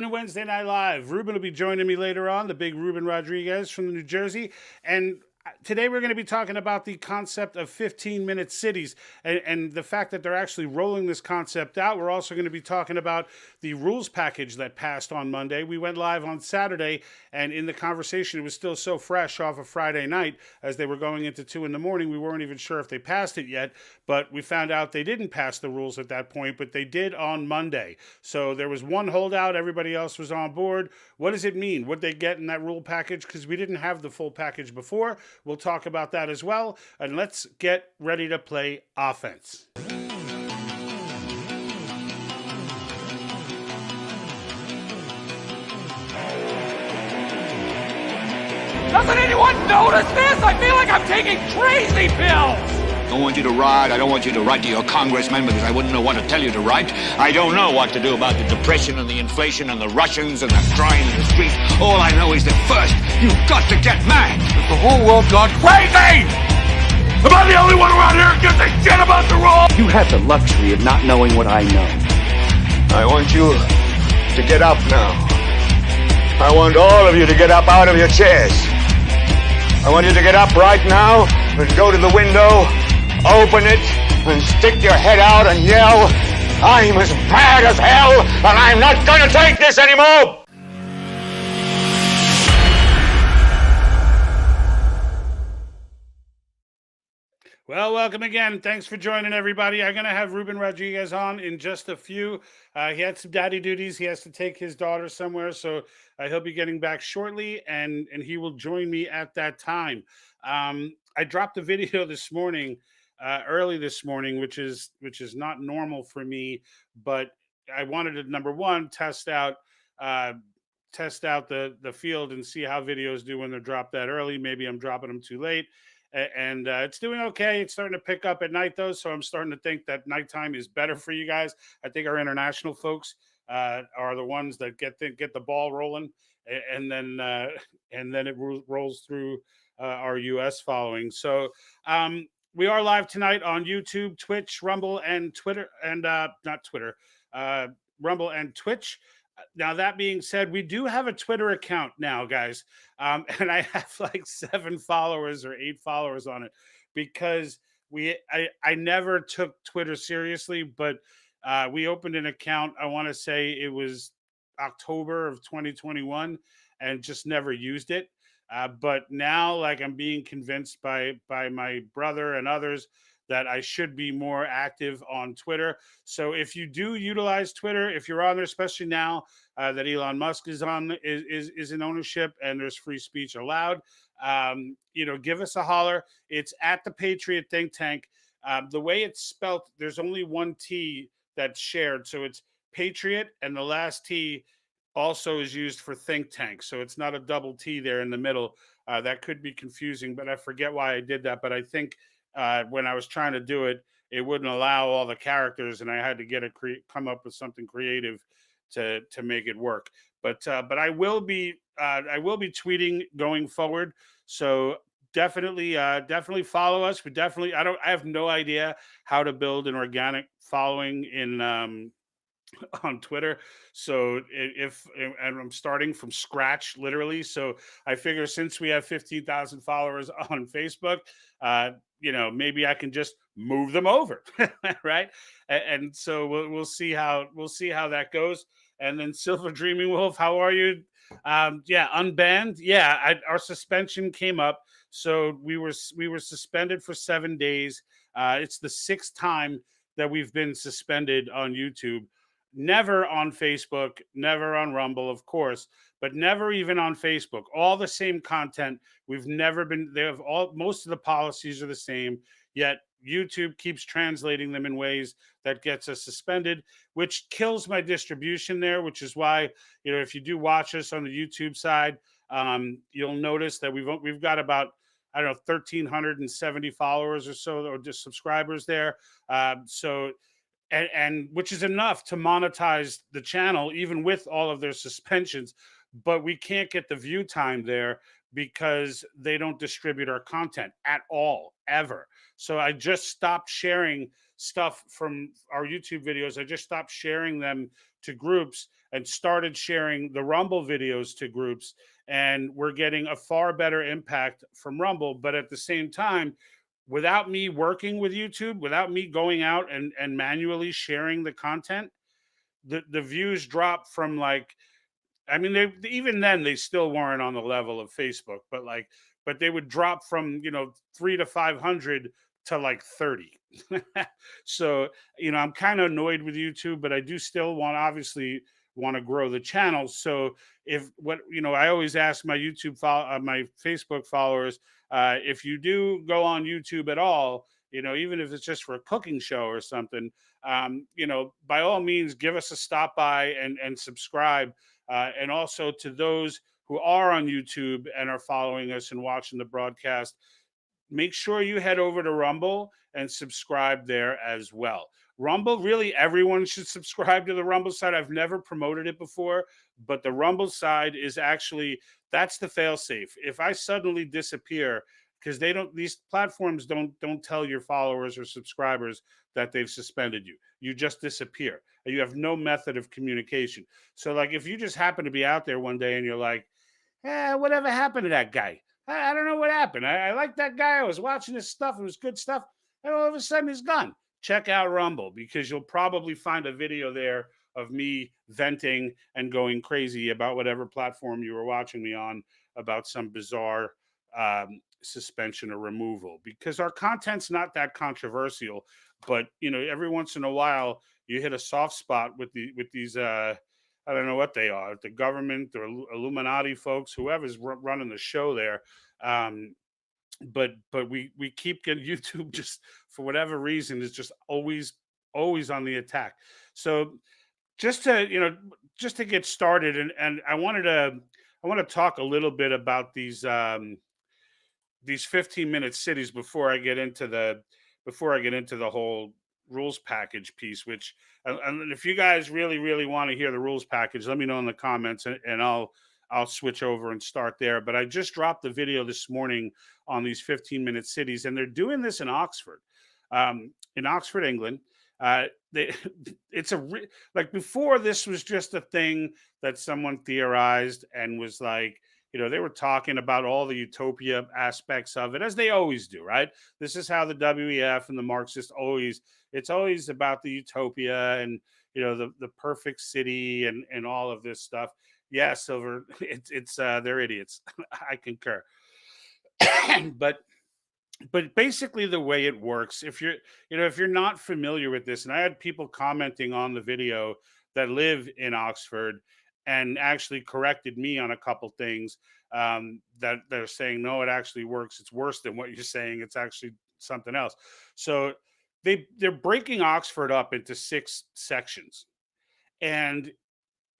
Welcome to Wednesday Night Live. Ruben will be joining me later on, the big Ruben Rodriguez from New Jersey. And today we're going to be talking about the concept of 15-minute cities and the fact that they're actually rolling this concept out. We're also going to be talking about the rules package that passed on Monday. We went live on Saturday, and in the conversation, it was still so fresh off of Friday night as they were going into 2 in the morning. We weren't even sure if they passed it yet, but we found out they didn't pass the rules at that point, but they did on Monday. So there was one holdout. Everybody else was on board. What does it mean? What they get in that rule package? Because we didn't have the full package before. We'll talk about that as well. And let's get ready to play offense. Doesn't anyone notice this? I feel like I'm taking crazy pills! I don't want you to ride. I don't want you to write to your congressman because I wouldn't know what to tell you to write. I don't know what to do about the depression and the inflation and the Russians and the crime in the streets. All I know is that first, you've got to get mad. Has the whole world gone crazy? Am I the only one around here who gives a shit about the rules? You have the luxury of not knowing what I know. I want you to get up now. I want all of you to get up out of your chairs. I want you to get up right now and go to the window, open it, and stick your head out and yell, "I'm as mad as hell, and I'm not going to take this anymore!" Well, welcome again. Thanks for joining, everybody. I'm going to have Ruben Rodriguez on in just a few. He had some daddy duties. He has to take his daughter somewhere, so he'll be getting back shortly, and he will join me at that time. I dropped a video this morning, early this morning, which is not normal for me, but I wanted to, number one, test out the field and see how videos do when they're dropped that early. Maybe I'm dropping them too late. And it's doing okay. It's starting to pick up at night, though, so I'm starting to think that nighttime is better for you guys. I think our international folks are the ones that get the ball rolling, and then it rolls through our U.S. following. So we are live tonight on YouTube, Twitch, Rumble, and Twitter, and not Twitter, Rumble and Twitch. Now, that being said, we do have a Twitter account now, guys. And I have like 7 followers or 8 followers on it because I never took Twitter seriously, but we opened an account. I want to say it was October of 2021 and just never used it. But now, like, I'm being convinced by my brother and others that I should be more active on Twitter. So if you do utilize Twitter, if you're on there, especially now that Elon Musk is in ownership and there's free speech allowed, give us a holler. It's at the Patriot Think Tank. The way it's spelt, there's only one T that's shared. So it's Patriot, and the last T also is used for think tank. So it's not a double T there in the middle. That could be confusing, but I forget why I did that. But I think when I was trying to do it, it wouldn't allow all the characters, and I had to come up with something creative to make it work. But I will be tweeting going forward. So definitely follow us. I have no idea how to build an organic following on Twitter. So and I'm starting from scratch, literally. So I figure since we have 15,000 followers on Facebook, maybe I can just move them over, right? And so we'll see how that goes. And then Silver Dreaming Wolf, how are you? Unbanned. Yeah, our suspension came up, so we were suspended for 7 days. It's the 6th time that we've been suspended on YouTube. Never on Facebook, never on Rumble, of course, but never even on Facebook. All the same content. We've never been. Most of the policies are the same, yet YouTube keeps translating them in ways that gets us suspended, which kills my distribution there, which is why, if you do watch us on the YouTube side, you'll notice that we've got about, 1,370 followers or so, or just subscribers there. And which is enough to monetize the channel, even with all of their suspensions. But we can't get the view time there because they don't distribute our content at all, ever. So I just stopped sharing stuff from our YouTube videos. I just stopped sharing them to groups and started sharing the Rumble videos to groups, and we're getting a far better impact from Rumble. But at the same time, without me working with YouTube, without me going out and manually sharing the content, the views dropped from like, I mean, they even then they still weren't on the level of Facebook, but like, but they would drop from 3 to 500 to like 30. So I'm kind of annoyed with YouTube, but I do still obviously want to grow the channel. So if what I always ask my my Facebook followers, if you do go on YouTube at all, even if it's just for a cooking show or something, by all means, give us a stop by and subscribe. And also to those who are on YouTube and are following us and watching the broadcast, make sure you head over to Rumble and subscribe there as well. Rumble, really, everyone should subscribe to the Rumble side. I've never promoted it before, but the Rumble side is actually, that's the failsafe. If I suddenly disappear, because these platforms don't tell your followers or subscribers that they've suspended you. You just disappear. You have no method of communication. So like if you just happen to be out there one day and you're like, whatever happened to that guy? I don't know what happened. I like that guy. I was watching his stuff. It was good stuff. And all of a sudden he's gone. Check out Rumble, because you'll probably find a video there of me venting and going crazy about whatever platform you were watching me on about some bizarre suspension or removal, because our content's not that controversial. But every once in a while you hit a soft spot with these I don't know what they are, the government, the Illuminati folks, whoever's running the show there. But we keep getting YouTube, just for whatever reason, is just always on the attack. So just to get started, and I want to talk a little bit about these 15-minute cities before I get into the whole rules package piece. Which, and if you guys really want to hear the rules package, let me know in the comments, and I'll switch over and start there. But I just dropped the video this morning on these 15-minute cities, and they're doing this in Oxford, England. They, like before, this was just a thing that someone theorized and was like, they were talking about all the utopia aspects of it, as they always do, right? This is how the WEF and the Marxists it's always about the utopia and, the perfect city and all of this stuff. Yeah, Silver, it's they're idiots. I concur. but basically the way it works, if you're not familiar with this, and I had people commenting on the video that live in Oxford and actually corrected me on a couple things, that they're saying, no, it actually works. It's worse than what you're saying. It's actually something else. So they're breaking Oxford up into 6 sections. And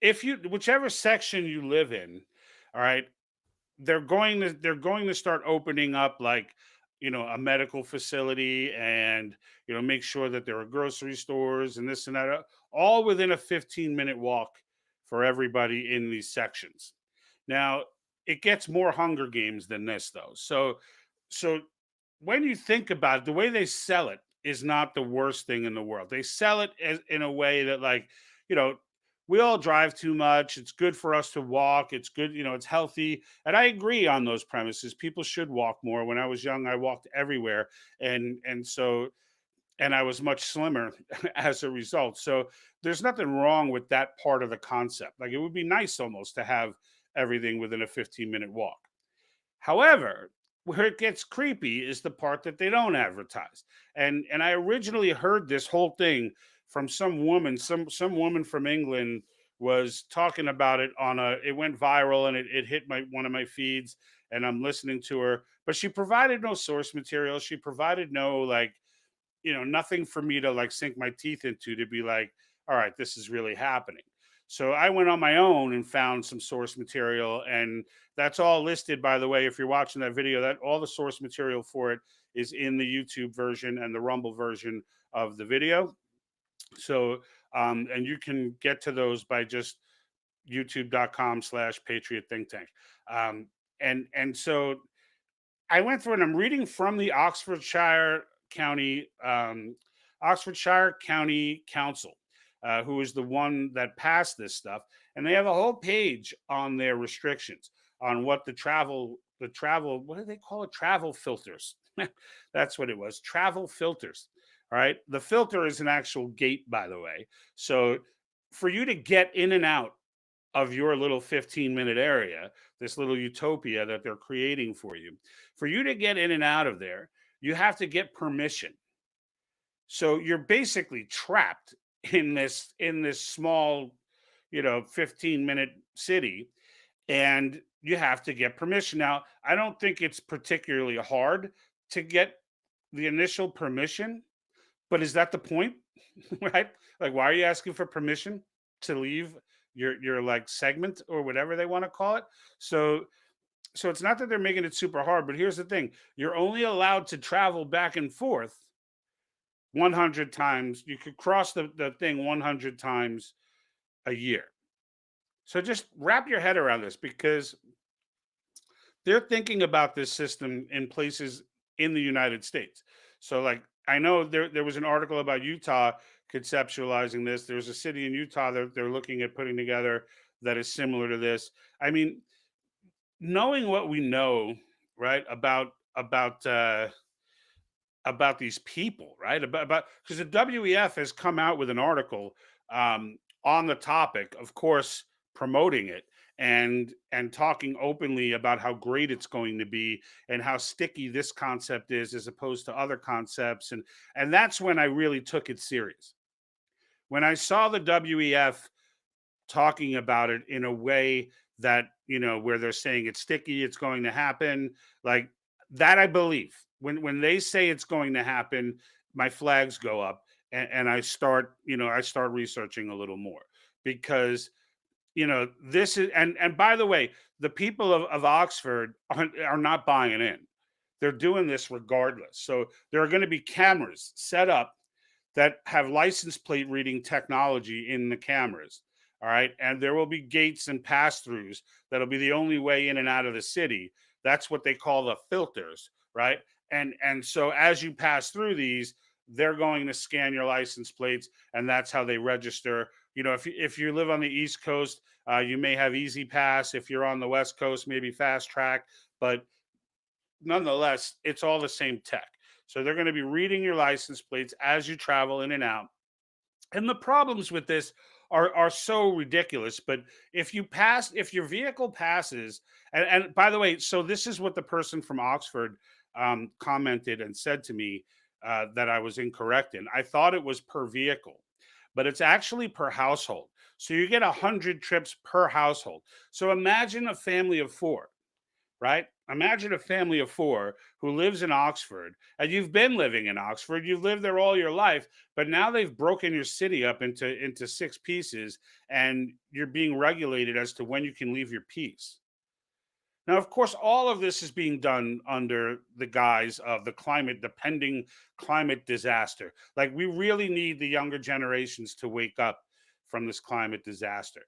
whichever section you live in, all right, they're going to start opening up, like, a medical facility, and make sure that there are grocery stores and this and that, all within a 15-minute walk for everybody in these sections. Now, it gets more Hunger Games than this, though. So when you think about it, the way they sell it is not the worst thing in the world. They sell it in a way that, like, we all drive too much. It's good for us to walk. It's good, it's healthy. And I agree on those premises. People should walk more. When I was young, I walked everywhere. And I was much slimmer as a result. So there's nothing wrong with that part of the concept. Like, it would be nice almost to have everything within a 15-minute walk. However, where it gets creepy is the part that they don't advertise. And I originally heard this whole thing from some woman from England was talking about it it went viral, and it hit one of my feeds, and I'm listening to her, but she provided no source material. She provided no, like, nothing for me to, like, sink my teeth into to be like, all right, this is really happening. So I went on my own and found some source material, and that's all listed, by the way. If you're watching that video, that all the source material for it is in the YouTube version and the Rumble version of the video. So, and you can get to those by just youtube.com/Patriot Think Tank. And so I went through, and I'm reading from the Oxfordshire County Council. who is the one that passed this stuff, and they have a whole page on their restrictions on what the travel, what do they call it? Travel filters. That's what it was. Travel filters. All right. The filter is an actual gate, by the way. So for you to get in and out of your little 15-minute area, this little utopia that they're creating for you to get in and out of there, you have to get permission. So you're basically trapped in this small, 15-minute city, and you have to get permission. Now, I don't think it's particularly hard to get the initial permission, but is that the point? Right? Like, why are you asking for permission to leave your like segment or whatever they want to call it? So it's not that they're making it super hard, but here's the thing: you're only allowed to travel back and forth 100 times. You could cross the thing 100 times a year. So just wrap your head around this, because they're thinking about this system in places in the United States. So, like, I know there was an article about Utah conceptualizing this. There's a city in Utah that they're looking at putting together that is similar to this. I mean, knowing what we know, right, about these people, right? About because the WEF has come out with an article on the topic, of course, promoting it and talking openly about how great it's going to be and how sticky this concept is as opposed to other concepts. And that's when I really took it serious. When I saw the WEF talking about it in a way that, where they're saying it's sticky, it's going to happen, like that, I believe. When they say it's going to happen, my flags go up, and I start, I start researching a little more, because this is, and by the way, the people of Oxford are not buying in. They're doing this regardless. So there are going to be cameras set up that have license plate reading technology in the cameras. All right. And there will be gates and pass throughs that'll be the only way in and out of the city. That's what they call the filters. Right. And so as you pass through these, they're going to scan your license plates, and that's how they register. If you live on the East Coast, you may have Easy Pass. If you're on the West Coast, maybe Fast Track. But nonetheless, it's all the same tech. So they're going to be reading your license plates as you travel in and out. And the problems with this are so ridiculous. But if your vehicle passes, and by the way, so this is what the person from Oxford commented and said to me, that I was incorrect in. I thought it was per vehicle, but it's actually per household. So you get 100 trips per household. So imagine a family of four, right? Imagine a family of four who lives in Oxford, and you've been living in Oxford. You've lived there all your life, but now they've broken your city up into six pieces, and you're being regulated as to when you can leave your piece. Now, of course, all of this is being done under the guise of the pending climate disaster. Like, we really need the younger generations to wake up from this climate disaster,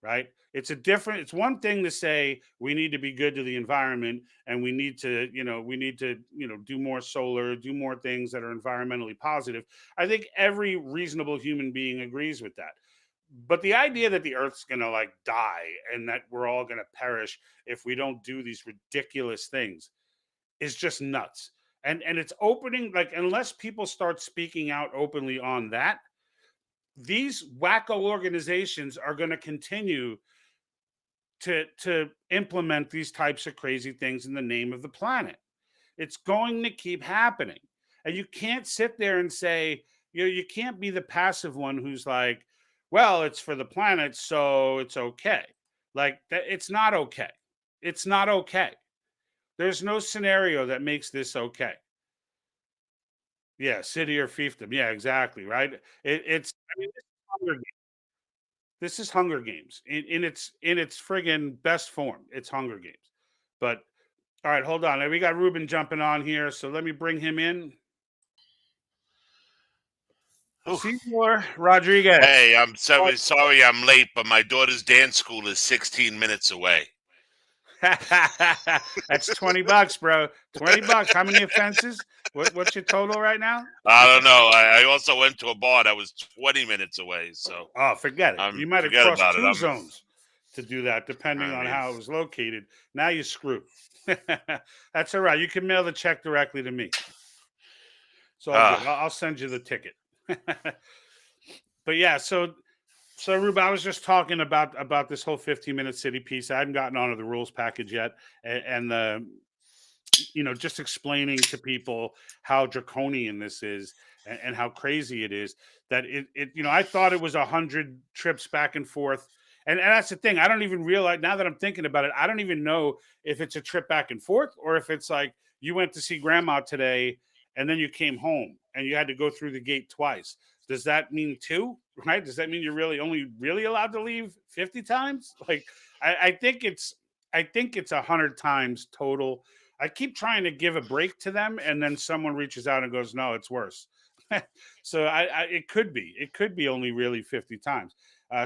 right? It's one thing to say we need to be good to the environment, and we need to, do more solar, do more things that are environmentally positive. I think every reasonable human being agrees with that. But the idea that the earth's going to like die and that we're all going to perish if we don't do these ridiculous things is just nuts. And it's opening, like, unless people start speaking out openly on that, these wacko organizations are going to continue to implement these types of crazy things in the name of the planet. It's going to keep happening. And you can't sit there and say, you can't be the passive one who's like, well, it's for the planet, so it's okay. Like, that, it's not okay. It's not okay. There's no scenario that makes this okay. Yeah, city or fiefdom. Yeah, exactly. Right. It's. I mean, this is Hunger Games in its friggin' best form. It's Hunger Games. But all right, hold on. We got Ruben jumping on here, so let me bring him in. Ooh. Senor Rodriguez. Hey, I'm so sorry I'm late, but my daughter's dance school is 16 minutes away. That's $20, bro. $20. How many offenses? What's your total right now? I don't know. I also went to a bar that was 20 minutes away, so Oh, forget it. You might have forget crossed about it. 2 zones to do that, depending I on mean, how it was located. Now you're screwed. That's all right. You can mail the check directly to me. It's all good. ah, I'll send you the ticket. But yeah, so Rube, I was just talking about this whole 15-minute city piece. I hadn't gotten onto the rules package yet, and the just explaining to people how draconian this is and how crazy it is that I thought it was 100 trips back and forth. And that's the thing. I don't even realize now that I'm thinking about it. I don't even know if it's a trip back and forth or if it's like you went to see grandma today and then you came home and you had to go through the gate twice. Does that mean 2? Right? Does that mean you're only really allowed to leave 50 times? Like I think it's 100 times total. I keep trying to give a break to them, and then someone reaches out and goes, "No, it's worse." So it could be only really 50 times.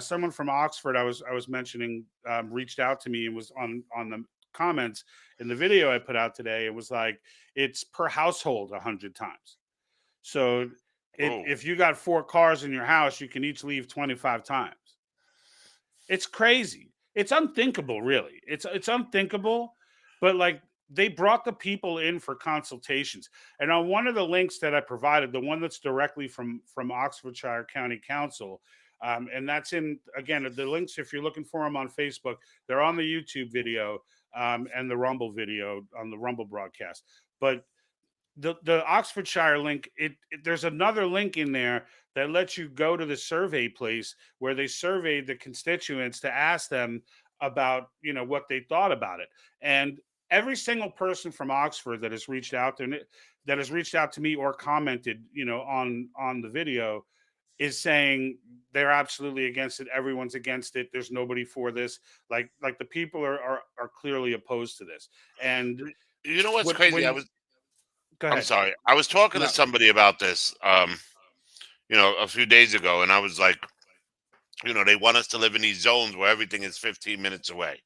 Someone from Oxford, I was mentioning, reached out to me and was on the comments in the video I put out today. It was like it's per household 100 times. So oh, if you got 4 cars in your house, you can each leave 25 times. It's crazy. It's unthinkable, really. It's unthinkable, but like they brought the people in for consultations. And on one of the links that I provided, the one that's directly from Oxfordshire County Council, and that's in again the links. If you're looking for them on Facebook, they're on the YouTube video and the Rumble video on the Rumble broadcast. But the Oxfordshire link, there's another link in there that lets you go to the survey place where they surveyed the constituents to ask them about what they thought about it. And every single person from Oxford that has reached out to me or commented on the video is saying they're absolutely against it. Everyone's against it. There's nobody for this. Like the people are clearly opposed to this. And you know what's when crazy? when go I'm ahead. sorry. I was talking to No. somebody about this, a few days ago, and I was like, they want us to live in these zones where everything is 15 minutes away.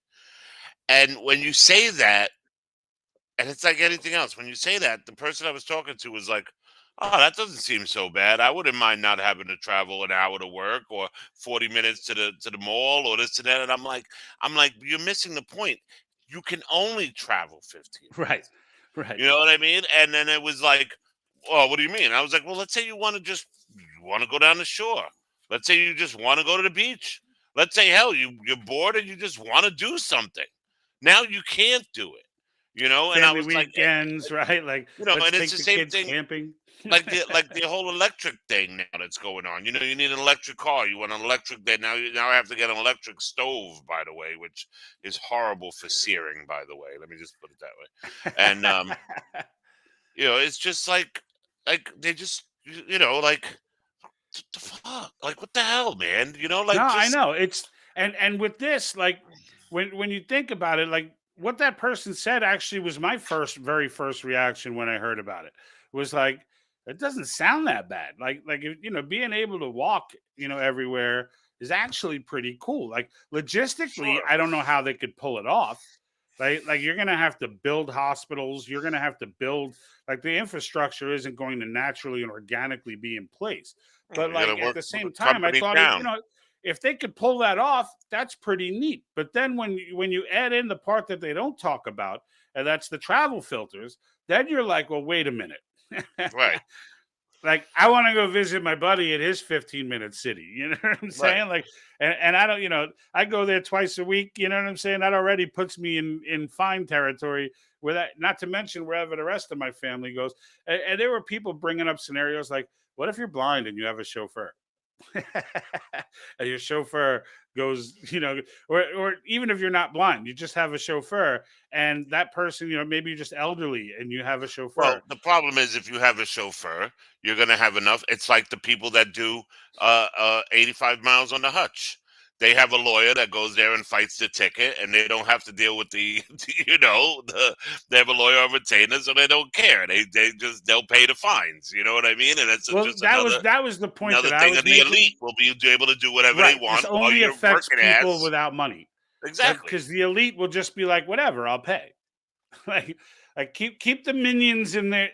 And when you say that, and it's like anything else, when you say that, the person I was talking to was like, "Oh, that doesn't seem so bad. I wouldn't mind not having to travel an hour to work or 40 minutes to the mall or this and that." And I'm like, you're missing the point. You can only travel 15 Right. minutes. Right. You know what I mean? And then it was like, "Well, what do you mean?" I was like, "Well, let's say you want to go down the shore. Let's say you just want to go to the beach. Let's say, hell, you're bored and you just want to do something. Now you can't do it. And I Family was like, weekends, right? Like, let's and it's take the the same kids thing camping. like the whole electric thing now that's going on. You need an electric car. You want an electric bed. Now I have to get an electric stove, by the way, which is horrible for searing, by the way. Let me just put it that way. And it's just like they just like what the fuck? Like what the hell, man? No, Like I just know. It's and with this, like when you think about it, like what that person said actually was my very first reaction when I heard about it. Was like, it doesn't sound that bad. Like being able to walk, everywhere is actually pretty cool. Like logistically, sure. I don't know how they could pull it off. Like you're gonna have to build hospitals, you're gonna have to build like the infrastructure isn't going to naturally and organically be in place. But You got like to at work the with same a time, I company thought down. if they could pull that off, that's pretty neat. But then when you add in the part that they don't talk about, and that's the travel filters, then you're like, well, wait a minute. Right. Like I want to go visit my buddy at his 15-minute city. You know what I'm Right. saying? Like, and I don't, I go there twice a week. You know what I'm saying? That already puts me in fine territory. Where that, not to mention wherever the rest of my family goes. And there were people bringing up scenarios like, what if you're blind and you have a chauffeur? And your chauffeur goes, or even if you're not blind, you just have a chauffeur, and that person, maybe you're just elderly and you have a Well, chauffeur. the problem is if you have a chauffeur, you're going to have enough. It's like the people that do 85 miles on the hutch. They have a lawyer that goes there and fights the ticket, and they don't have to deal with they have a lawyer on retainer, so they don't care. They'll pay the fines. You know what I mean? And it's Well, just that was the point another that I thing of was the elite making. will be able to do whatever they Right. This want while only you're affects working people ass. without money. Exactly. Because the elite will just be like, whatever, I'll pay. like like keep the minions in their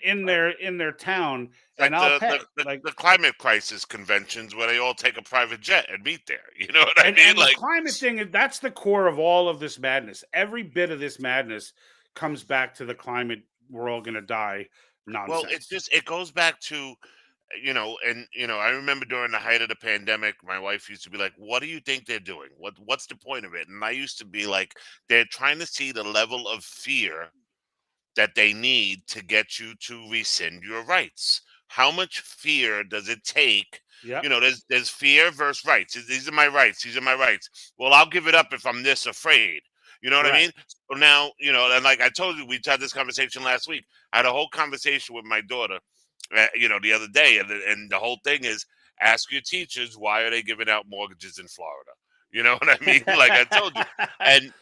town, It's and like I'll pay. Like, the climate crisis conventions where they all take a private jet and meet there. You know what I mean? and the Like, climate thing, that's the core of all of this madness. Every bit of this madness comes back to the climate, we're all gonna die well, it nonsense. just it goes back to and I remember during the height of the pandemic, my wife used to be like, "What do you think they're doing? What's the point of it?" And I used to be like, "They're trying to see the level of fear that they need to get you to rescind your rights. How much fear does it take? Yep. There's fear versus rights. These are my rights. These are my rights. Well, I'll give it up if I'm this afraid. You know what I Right. mean? So now, and like I told you, we had this conversation last week. I had a whole conversation with my daughter, the other day, and the whole thing is ask your teachers why are they giving out mortgages in Florida. You know what I mean? Like I told you, and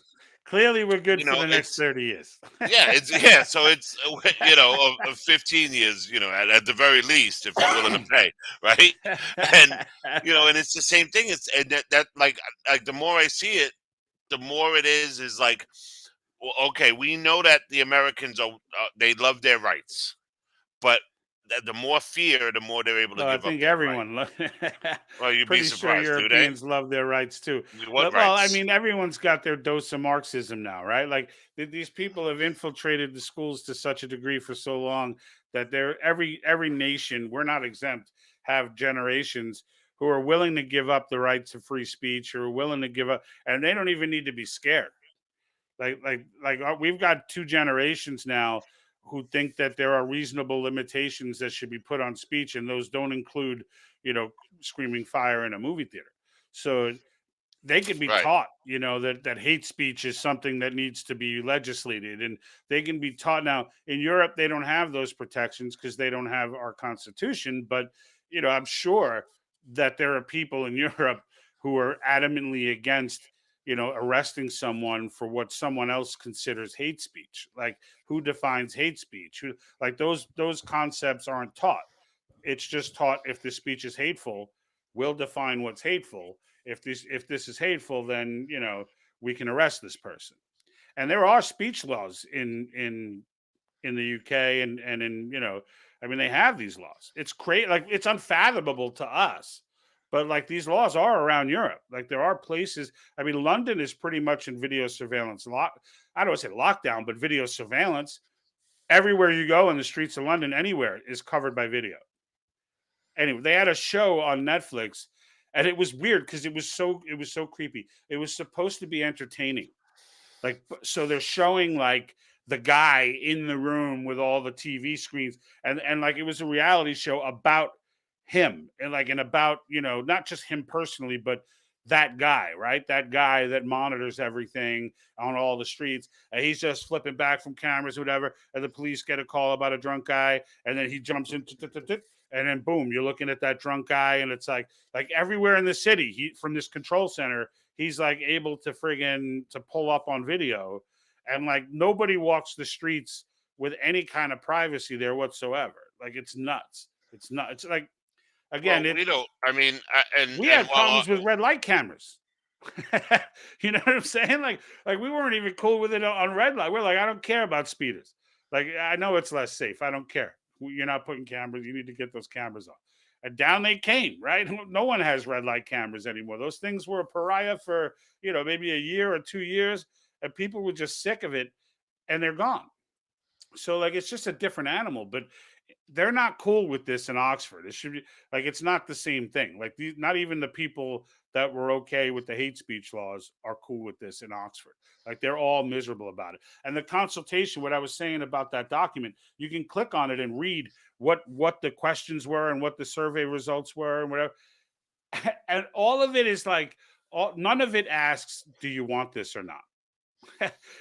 Clearly, we're good for the next it's 30 years. yeah, yeah. So it's of 15 years, at the very least, if you're willing to pay, right? And and it's the same thing. It's and that like the more I see it, the more it is like, well, okay, we know that the Americans are they love their rights, but the more fear, the more they're able to No, I give up think that right. everyone. Well, you'd be Pretty sure surprised, do they? Europeans love their rights too. What Well, I rights? mean, everyone's got their dose of Marxism now, right? Like these people have infiltrated the schools to such a degree for so long that they're every nation, we're not exempt, have generations who are willing to give up the right to free speech, or are willing to give up, and they don't even need to be scared. We've got two generations now who think that there are reasonable limitations that should be put on speech, and those don't include, you know, screaming fire in a movie theater. So they can be Right, taught, that hate speech is something that needs to be legislated, and they can be taught. Now in Europe they don't have those protections because they don't have our constitution, but I'm sure that there are people in Europe who are adamantly against, arresting someone for what someone else considers hate speech. Like, who defines hate speech? Like, those concepts aren't taught. It's just taught, if the speech is hateful, we'll define what's hateful. If this is hateful, then we can arrest this person. And there are speech laws in the UK, and in, I mean, they have these laws. It's crazy, like, it's unfathomable to us. But like, these laws are around Europe. Like, there are places. I mean, London is pretty much in video surveillance. I don't want to say lockdown, but video surveillance. Everywhere you go in the streets of London, anywhere, is covered by video. Anyway, they had a show on Netflix, and it was weird because it was so creepy. It was supposed to be entertaining. Like, so they're showing, like, the guy in the room with all the TV screens, and like, it was a reality show about him, and about, not just him personally, but that guy, right? That guy that monitors everything on all the streets. And he's just flipping back from cameras, whatever. And the police get a call about a drunk guy, and then he jumps into, and then boom, you're looking at that drunk guy, and it's like everywhere in the city, from this control center, he's like able to to pull up on video, and like, nobody walks the streets with any kind of privacy there whatsoever. Like, it's nuts. It's not. It's like, again, well, we don't. I mean, we and had while problems with red light cameras. You know what I'm saying? Like, we weren't even cool with it on red light. We're like, I don't care about speeders. Like, I know it's less safe. I don't care. You're not putting cameras. You need to get those cameras off. And down they came, right? No one has red light cameras anymore. Those things were a pariah for, maybe a year or 2 years, and people were just sick of it, and they're gone. So, like, it's just a different animal, but they're not cool with this in Oxford. It should be like, it's not the same thing. Like, not even the people that were okay with the hate speech laws are cool with this in Oxford. Like, they're all miserable about it. And the consultation, what I was saying about that document, you can click on it and read what the questions were and what the survey results were and whatever. And all of it is like, none of it asks, do you want this or not?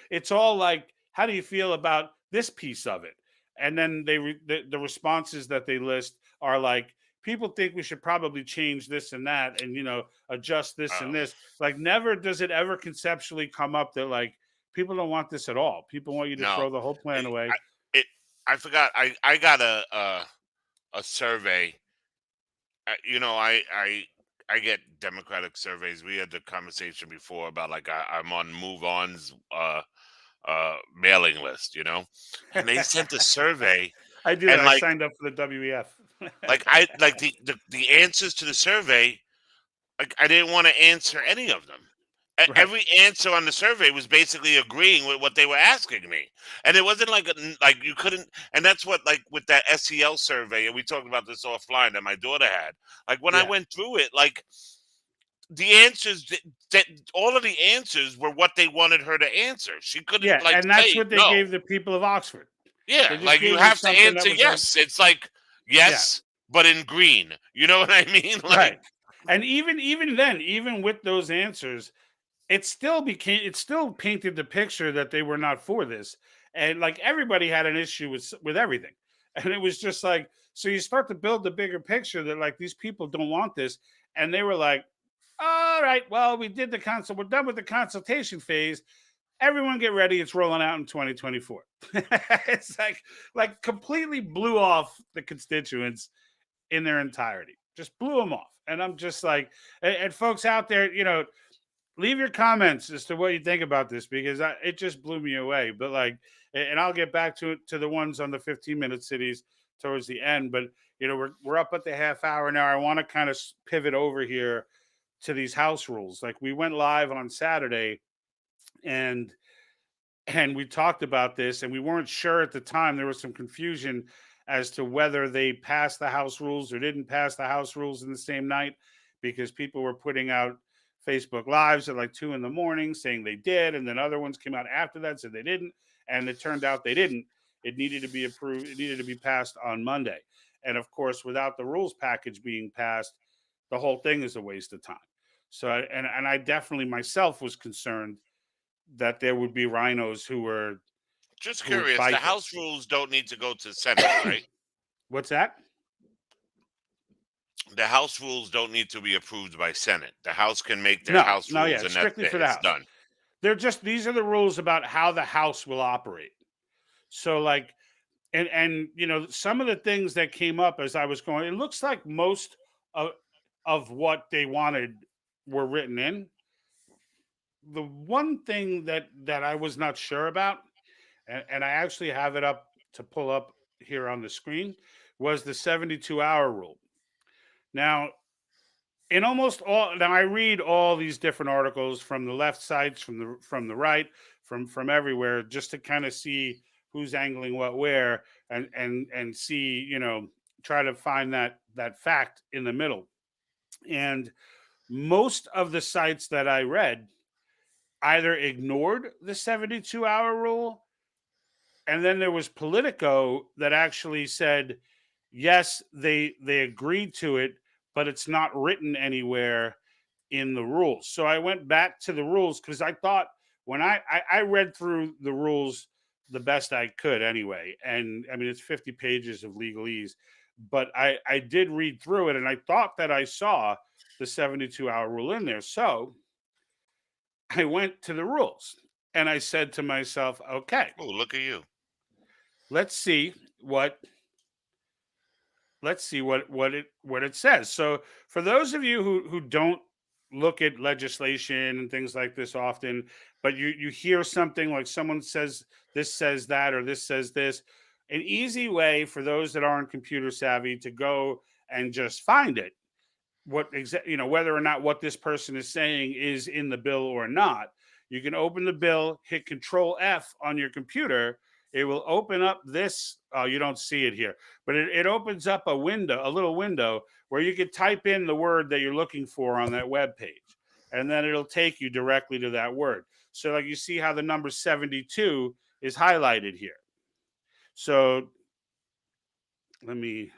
It's all like, how do you feel about this piece of it? And then the responses that they list are like, people think we should probably change this and that, and adjust this uh, and this. Like, never does it ever conceptually come up that, like, people don't want this at all. People want you to no, throw the whole plan it, away. I, it. I forgot. I got a survey. I I get Democratic surveys. We had the conversation before about like I'm on Move On's mailing list, and they sent a survey, I do that. and I like signed up for the WEF. I like the answers to the survey. Like I didn't want to answer any of them. Right. Every answer on the survey was basically agreeing with what they were asking me, and it wasn't like like you couldn't. And that's what like with that SEL survey, and we talked about this offline that my daughter had. Like when I Yeah. went through it, like the answers that all of the answers were what they wanted her to answer. She couldn't Yeah. like And that's say what they no. gave the people of Oxford. Yeah, They just like you gave them have to something that answer was like, yes. It's like yeah, yes, but in green. You know what I mean? Like right. And even then, even with those answers, it still painted the picture that they were not for this. And like everybody had an issue with everything. And it was just like, so you start to build the bigger picture that like these people don't want this. And they were like, all right, well, we did the consult, we're done with the consultation phase. Everyone get ready, it's rolling out in 2024. It's like completely blew off the constituents in their entirety. Just blew them off. And I'm just like, and folks out there, leave your comments as to what you think about this because it just blew me away. But like, and I'll get back to it to the ones on the 15-minute cities towards the end. But we're up at the half hour now. I want to kind of pivot over here to these house rules. Like we went live on Saturday, and we talked about this, and we weren't sure at the time. There was some confusion as to whether they passed the house rules or didn't pass the house rules in the same night, because people were putting out Facebook lives at like 2 a.m. saying they did, and then other ones came out after that said they didn't, and it turned out they didn't. It needed to be approved. It needed to be passed on Monday, and of course, without the rules package being passed, the whole thing is a waste of time. So, and I definitely myself was concerned that there would be rhinos just who would curious, the fight House this. rules don't need to go to Senate, right? What's that? The House rules don't need to be approved by Senate. The House can make their No, House no, rules yeah, and it's that's strictly it. for the It's House. done. These are the rules about how the House will operate. So like, and some of the things that came up as I was going, it looks like most of what they wanted were written in. The one thing that I was not sure about, and I actually have it up to pull up here on the screen, was the 72-hour rule. Now, in almost all, now I read all these different articles from the left sites, from the right, from everywhere, just to kind of see who's angling what where, and see, try to find that fact in the middle. And most of the sites that I read either ignored the 72-hour rule, and then there was Politico that actually said yes, they agreed to it, but it's not written anywhere in the rules. So I went back to the rules because I thought when I read through the rules the best I could anyway, and I mean it's 50 pages of legalese, but I did read through it and I thought that I saw the 72-hour rule in there. So I went to the rules and I said to myself, okay, Oh, look at you. let's see what what it says. So for those of you who don't look at legislation and things like this often, but you hear something like someone says this says that or this says this, an easy way for those that aren't computer savvy to go and just find it, whether or not what this person is saying is in the bill or not. You can open the bill, hit Control F on your computer. It will open up this. Oh, you don't see it here, but it opens up a window, a little window where you can type in the word that you're looking for on that web page, and then it'll take you directly to that word. So, like you see how the number 72 is highlighted here. So let me.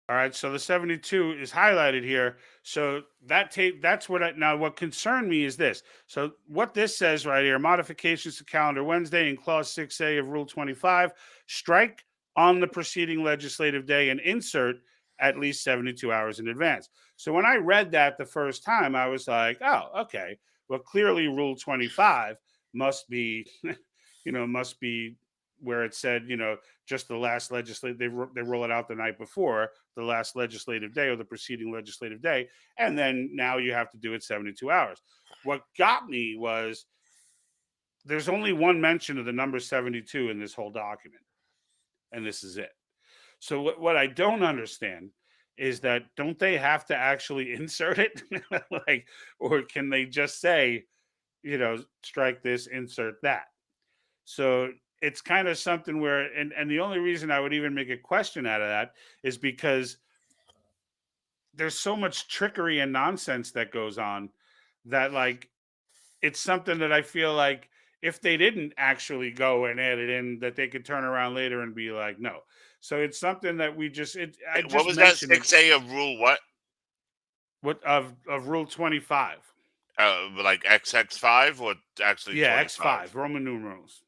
All right, so the 72 is highlighted here. So that's what concerned me is this. So what this says right here, modifications to calendar Wednesday in clause 6A of Rule 25, strike on the preceding legislative day and insert at least 72 hours in advance. So when I read that the first time, I was like, oh, okay. Well, clearly Rule 25 must be, must be where it said, just the last legislative, they roll it out the night before the last legislative day or the preceding legislative day, and then now you have to do it 72 hours. What got me was there's only one mention of the number 72 in this whole document, and this is it. So what I don't understand is that don't they have to actually insert it, like, or can they just say, strike this, insert that? So it's kind of something where, and the only reason I would even make a question out of that is because there's so much trickery and nonsense that goes on that, like, it's something that I feel like if they didn't actually go and add it in, that they could turn around later and be like, no. So it's something that I What just was that mentioned it. 6A of rule? What? What of Rule 25? Like XX5 or actually Yeah, 25? X5 Roman numerals.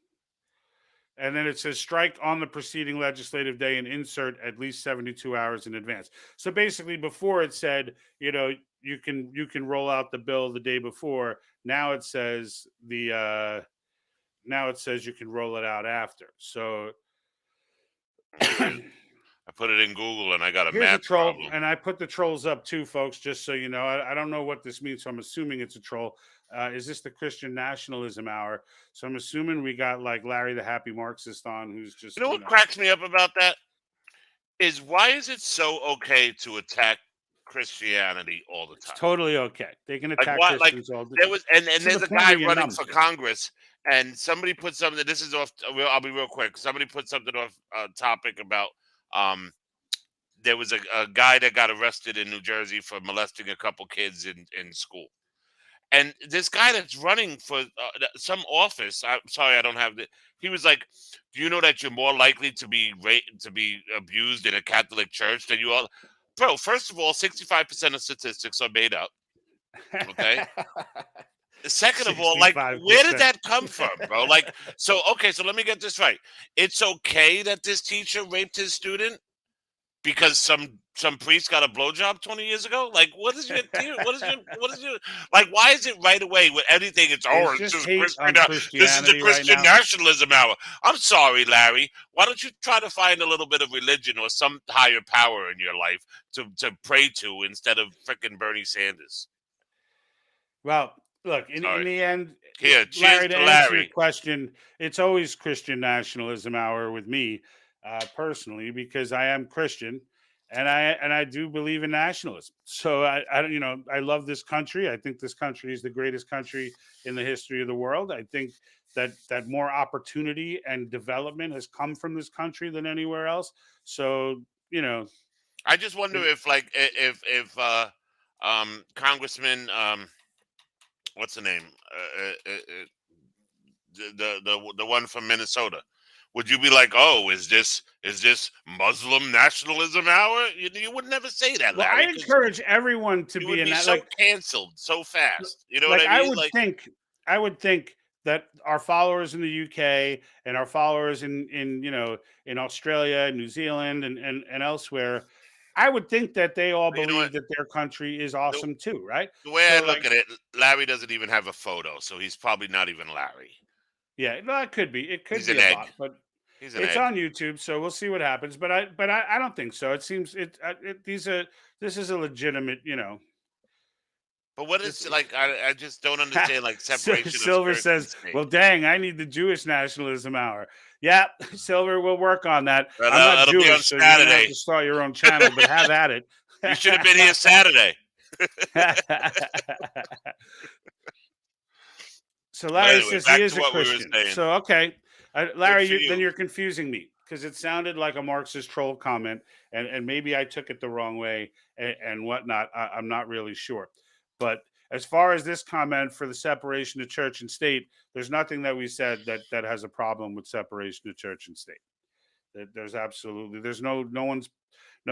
And then it says strike on the preceding legislative day and insert at least 72 hours in advance. So basically, before it said, you can roll out the bill the day before. Now it says you can roll it out after. So Okay. I put it in Google and I got a here's a math troll, problem. and I put the trolls up too, folks, just so you know. I don't know what this means, so I'm assuming it's a troll. Is this the Christian nationalism hour? So I'm assuming we got like Larry the Happy Marxist on, who's just, You know what cracks me up about that is why is it so okay to attack Christianity all the it's time? totally okay. They can Like attack what? Like Christians all the there time. was, and To the there's a point guy where you're running numb for to it. Congress, and somebody put something. This is off. I'll be real quick. Somebody put something off topic about there was a guy that got arrested in New Jersey for molesting a couple kids in school. And this guy that's running for some office, I'm sorry, I don't have the. He was like, "Do you know that you're more likely to be to be abused in a Catholic church than you are?" Bro, first of all, 65% of statistics are made up. Okay. Second of all, like, where did 65%. that come from, bro? Like, so okay, so let me get this right. It's okay that this teacher raped his student because some priest got a blowjob 20 years ago? Like, what is your deal? What is your like? Why is it right away with anything? It's It's just just hate Christian. on This is the Christianity right Christian now. nationalism hour. I'm sorry, Larry. Why don't you try to find a little bit of religion or some higher power in your life to pray to instead of freaking Bernie Sanders? Well, look, in Sorry. the end, Here, cheers Larry, to to answer your Larry. question, it's always Christian nationalism hour with me, personally, because I am Christian, and I do believe in nationalism. So I don't, I love this country. I think this country is the greatest country in the history of the world. I think that more opportunity and development has come from this country than anywhere else. So I just wonder it, if like if Congressman what's the name? The one from Minnesota. Would you be like, oh, is this Muslim nationalism hour? You would never say that, well, I Larry, because encourage everyone to you be would in be that. so Like, canceled so fast. You know what like I I mean? would Like, think I would think that our followers in the UK and our followers in Australia, New Zealand, and elsewhere, I would think that they all you know what? believe that their country is The, awesome too, right? the way I So, look like, at it, Larry doesn't even have a photo, so he's probably not even Larry. yeah, no, it could be. It could He's be an a egg. bot, but He's an it's egg. on YouTube, so we'll see what happens. But I don't think so. It seems this is a legitimate, But what this is like? I just don't understand like separation of Silver church and says, state. "Well, dang, I need the Jewish nationalism hour." Yeah, Silver, we'll work on that. But I'm not it'll be on Jewish, so you're gonna have Saturday. to start your own channel. But have at it. You should have been here Saturday. So But Larry anyway, says he back to is a what we were Christian. saying. So okay, Good Larry, for then you. you're confusing me because it sounded like a Marxist troll comment, and maybe I took it the wrong way and whatnot. I'm not really sure, but as far as this comment for the separation of church and state, there's nothing that we said that has a problem with separation of church and state. There's absolutely no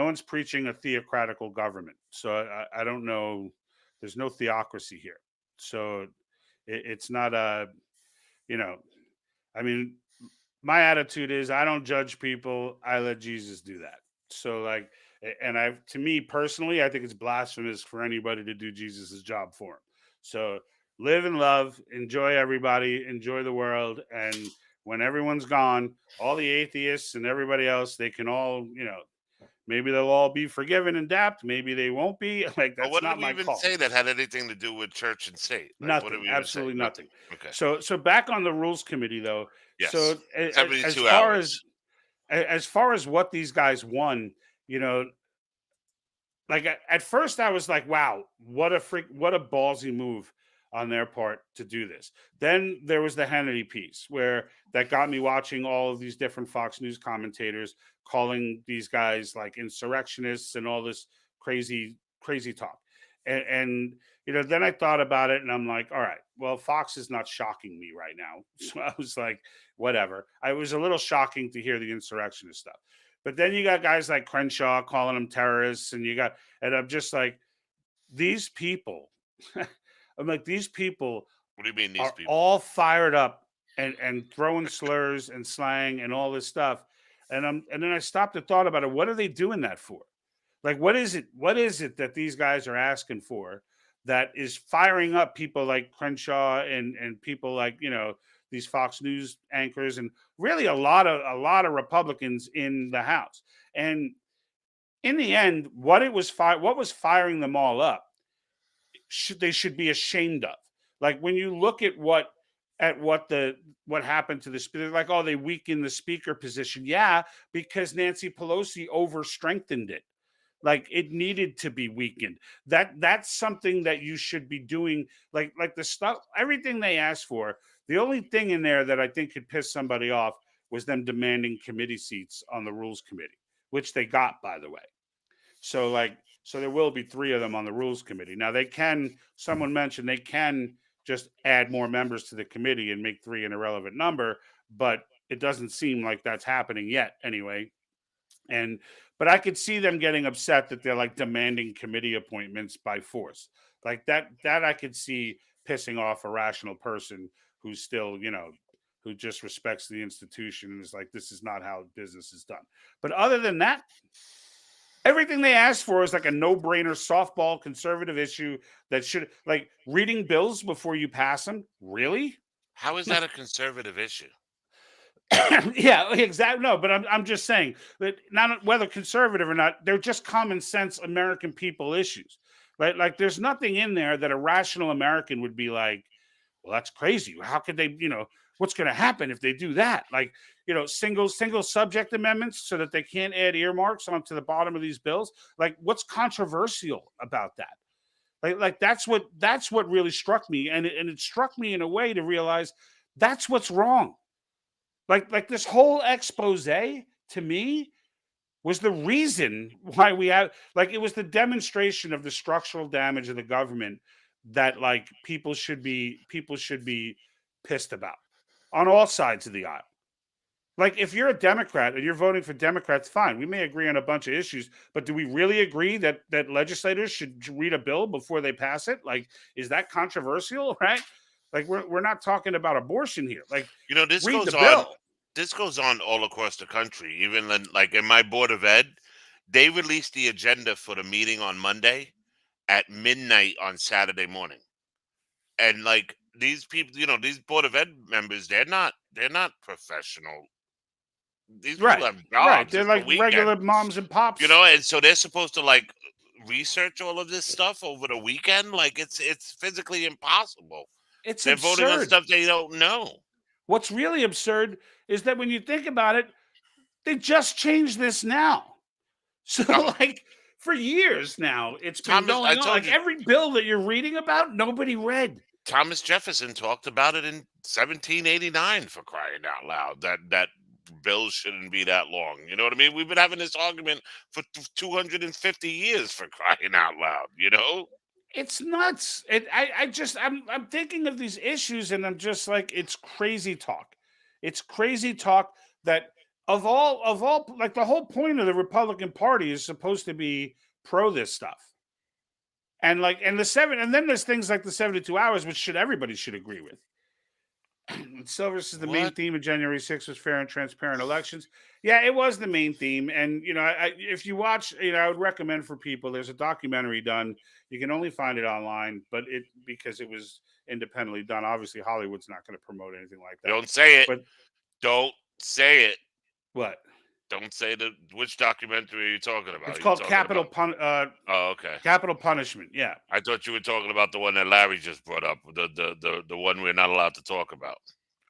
one's preaching a theocratical government. So I don't know. There's no theocracy here. So it's not a you know I mean, my attitude is I don't judge people. I let Jesus do that. So like, and to me personally, I think it's blasphemous for anybody to do Jesus's job for him. So live and love, enjoy everybody, enjoy the world, and when everyone's gone, all the atheists and everybody else, they can all, maybe they'll all be forgiven and dapped. Maybe they won't be. Like, But that's what did not we my even call. say that had anything to do with church and state? Like, what did Nothing. we even say? Absolutely Nothing. nothing. Okay. So back on the rules committee though. Yes. So as 72 far as hours. as far as what these guys won, you know, like at first I was like, wow, what a ballsy move on their part to do this. Then there was the Hannity piece where that got me watching all of these different Fox News commentators calling these guys like insurrectionists and all this crazy talk. And then I thought about it and I'm like, all right, well, Fox is not shocking me right now. So I was like, whatever. I was a little shocking to hear the insurrectionist stuff. But then you got guys like Crenshaw calling them terrorists, and I'm just like, these people, I'm like, these people What do you mean, these are people? all fired up and throwing slurs and slang and all this stuff. And then I stopped and thought about it. What are they doing that for? Like, what is it? What is it that these guys are asking for that is firing up people like Crenshaw and people like these Fox News anchors and really a lot of Republicans in the House. And in the end, what was firing them all up should be ashamed of. Like when you look at what happened to the speaker, like, oh, they weakened the speaker position. Yeah, because Nancy Pelosi over strengthened it. Like it needed to be weakened. That's something that you should be doing. Like the stuff, everything they asked for. The only thing in there that I think could piss somebody off was them demanding committee seats on the rules committee, which they got, by the way. So there will be three of them on the rules committee. Now someone mentioned they can just add more members to the committee and make three an irrelevant number, but it doesn't seem like that's happening yet anyway. And but I could see them getting upset that they're like demanding committee appointments by force. Like that I could see pissing off a rational person who's still, who just respects the institution and is like, this is not how business is done. But other than that, everything they asked for is like a no-brainer softball conservative issue that should, like, reading bills before you pass them. Really? How is that a conservative issue? Yeah, exactly. No, but I'm just saying that not whether conservative or not, they're just common sense American people issues. Like there's nothing in there that a rational American would be like, well, that's crazy. How could they, what's going to happen if they do that? Like, single subject amendments so that they can't add earmarks onto the bottom of these bills. Like, what's controversial about that? Like that's what really struck me, and it struck me in a way to realize that's what's wrong. Like this whole expose to me was the reason why we have, like, it was the demonstration of the structural damage of the government that, like, people should be pissed about on all sides of the aisle. Like, if you're a Democrat and you're voting for Democrats, fine. We may agree on a bunch of issues, but do we really agree that legislators should read a bill before they pass it? Like, is that controversial, right? Like, we're not talking about abortion here. Like, This read the goes on. bill. This goes on all across the country. Even like in my board of ed, they released the agenda for the meeting on Monday at midnight on Saturday morning. And like these people, these board of ed members, they're not professional. These people Right, have right. jobs. They're It's the like regular weekend, moms and pops. and so they're supposed to like research all of this stuff over the weekend. Like it's physically impossible. It's They're voting on absurd. stuff they don't know. What's really absurd is that when you think about it, they just changed this now. So, Um, like, for years now, it's been Thomas, I going on. told Like, you, every bill that you're reading about, nobody read. Thomas Jefferson talked about it in 1789 for crying out loud. That bills shouldn't be that long. You know what I mean? We've been having this argument for 250 years for crying out loud. It's nuts. I'm thinking of these issues and I'm just like, it's crazy talk. It's crazy talk that of all, like, the whole point of the Republican Party is supposed to be pro this stuff. And then there's things like the 72 hours, which everybody should agree with. Silver says the main What? theme of January 6th was fair and transparent elections. Yeah, it was the main theme. And, if you watch, I would recommend for people, there's a documentary done. You can only find it online, but because it was independently done. Obviously, Hollywood's not going to promote anything like that. Don't say it. But Don't say it. What? Don't say which documentary are you talking about? It's Are you called talking about? Oh, okay. Capital Punishment. Yeah. I thought you were talking about the one that Larry just brought up, the one we're not allowed to talk about.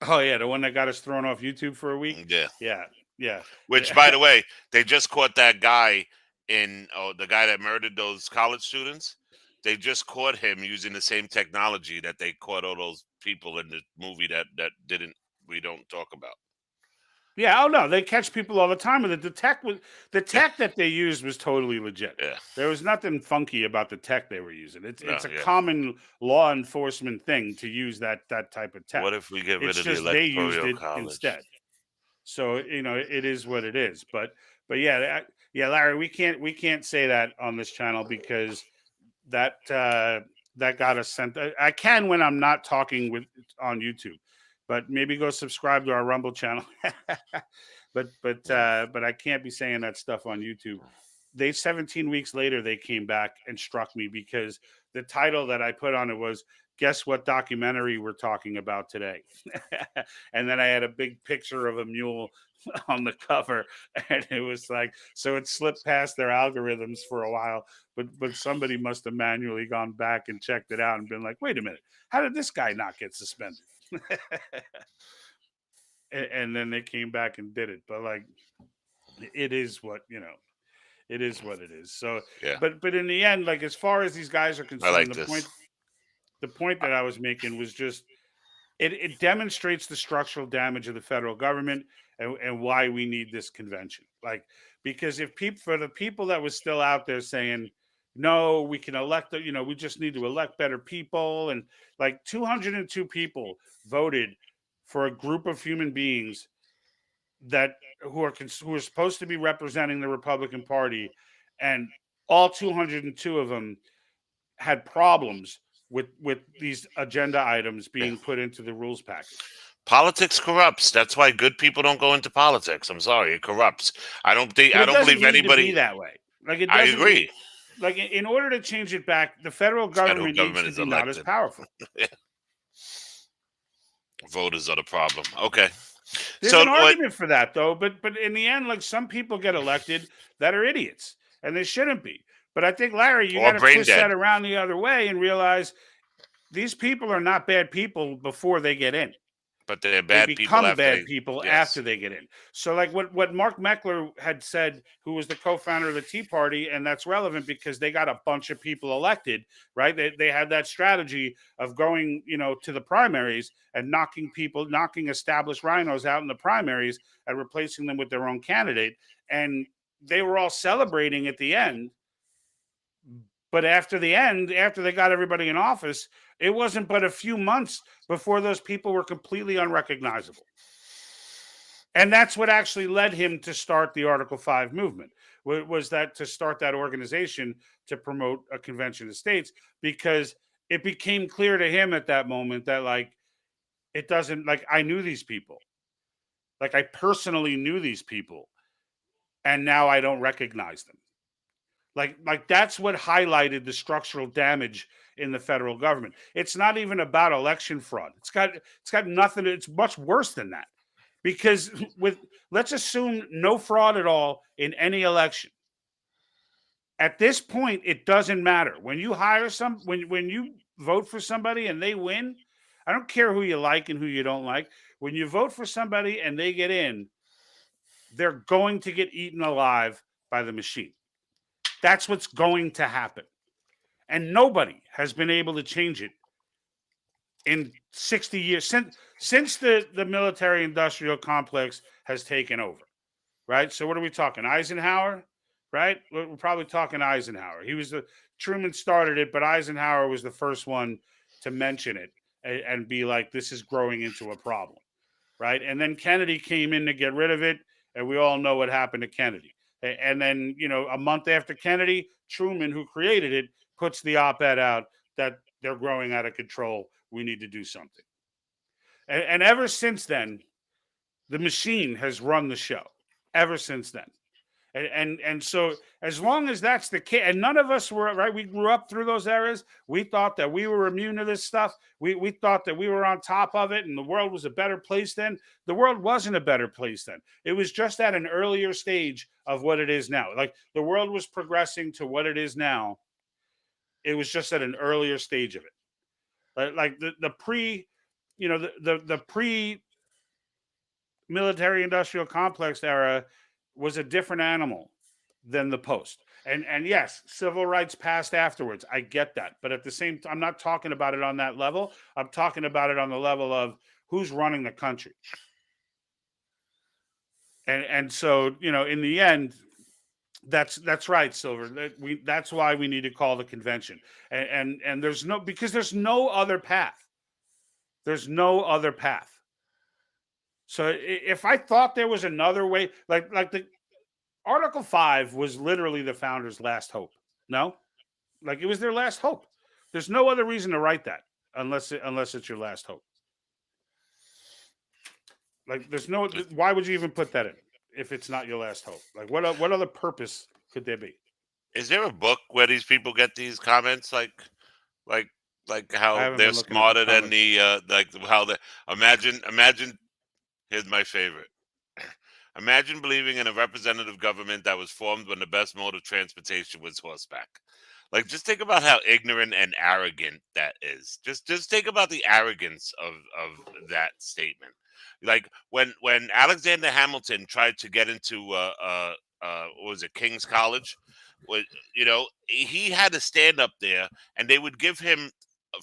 Oh yeah, the one that got us thrown off YouTube for a week. Yeah. Yeah, yeah. Which, by the way, they just caught that guy the guy that murdered those college students. They just caught him using the same technology that they caught all those people in the movie that we don't talk about. Yeah. Oh no, they catch people all the time with it. The tech that they used was totally legit. Yeah. There was nothing funky about the tech they were using. It's No, a yeah. common law enforcement thing to use that type of tech. What if we get rid It's of the just they used electoral it college? instead. So it is what it is. But yeah, yeah, Larry, we can't say that on this channel because that that got us sent. I can when I'm not talking with on YouTube, but maybe go subscribe to our Rumble channel. but I can't be saying that stuff on YouTube. 17 weeks later they came back and struck me because the title that I put on it was guess what documentary we're talking about today. And then I had a big picture of a mule on the cover, and it was like, so it slipped past their algorithms for a while, but somebody must have manually gone back and checked it out and been like, wait a minute, how did this guy not get suspended? And then they came back and did it. But like, it is what it is what it is. So Yeah. but in the end, like as far as these guys are I concerned, like the this. point that I was making was just it demonstrates the structural damage of the federal government and why we need this convention. Like, because if people, for the people that was still out there saying, no, we can elect, we just need to elect better people. And like 202 people voted for a group of human beings that who are supposed to be representing the Republican Party. And all 202 of them had problems with these agenda items being put into the rules package. Politics corrupts. That's why good people don't go into politics. I'm sorry, it corrupts. I don't But believe to be anybody. that way. Like it I doesn't agree. like in order to change it back, the federal Federal government needs government to is be not as elected. powerful. Voters are the problem. Okay. There's an argument for that though, but in the end, like some people get elected that are idiots and they shouldn't be. But I think, Larry, you Or got to brain twist dead. that around the other way and realize these people are not bad people before they get in. But they're They bad people become after bad people yes. after they get in. So like what Mark Meckler had said, who was the co-founder of the Tea Party, and that's relevant because they got a bunch of people elected, right? They had that strategy of going, to the primaries and knocking established rhinos out in the primaries and replacing them with their own candidate. And they were all celebrating at the end. But after the end, after they got everybody in office, it wasn't but a few months before those people were completely unrecognizable. And that's what actually led him to start the Article 5 movement, was that to start that organization to promote a convention of states, because it became clear to him at that moment that like, it doesn't, like, I knew these people. Like I personally knew these people and now I don't recognize them. Like that's what highlighted the structural damage in the federal government. It's not even about election fraud. It's got nothing. It's much worse than that, because let's assume no fraud at all in any election. At this point, it doesn't matter when you hire when you vote for somebody and they win. I don't care who you like and who you don't like. When you vote for somebody and they get in, they're going to get eaten alive by the machine. That's what's going to happen. And nobody has been able to change it in 60 years since the military industrial complex has taken over, right? So what are we talking? Eisenhower, right? We're probably talking Eisenhower. Truman started it, but Eisenhower was the first one to mention it and be like, this is growing into a problem, right? And then Kennedy came in to get rid of it, and we all know what happened to Kennedy. And then, a month after Kennedy, Truman, who created it, puts the op-ed out that they're growing out of control. We need to do something. And ever since then, the machine has run the show. Ever since then. And so as long as that's the case, and none of us were right, we grew up through those eras. We thought that we were immune to this stuff. We thought that we were on top of it, and the world was a better place then. The world wasn't a better place then. It was just at an earlier stage of what it is now. Like the world was progressing to what it is now. It was just at an earlier stage of it. Like the pre, the pre military industrial complex era was a different animal than the post. And yes, civil rights passed afterwards. I get that. But at the same time, I'm not talking about it on that level. I'm talking about it on the level of who's running the country. And so, in the end, that's right, Silver. That's why we need to call the convention. And there's no other path. There's no other path. So if I thought there was another way, like the Article 5 was literally the founders' last hope. No? Like it was their last hope. There's no other reason to write that unless it's your last hope. Like there's no why would you even put that in if it's not your last hope? Like what other purpose could there be? Is there a book where these people get these comments like I how haven't they're been looking at the smarter than comments. like how they imagine here's my favorite. Imagine believing in a representative government that was formed when the best mode of transportation was horseback. Like, just think about how ignorant and arrogant that is. Just think about the arrogance of that statement. Like when Alexander Hamilton tried to get into what was it, King's College, was he had to stand up there, and they would give him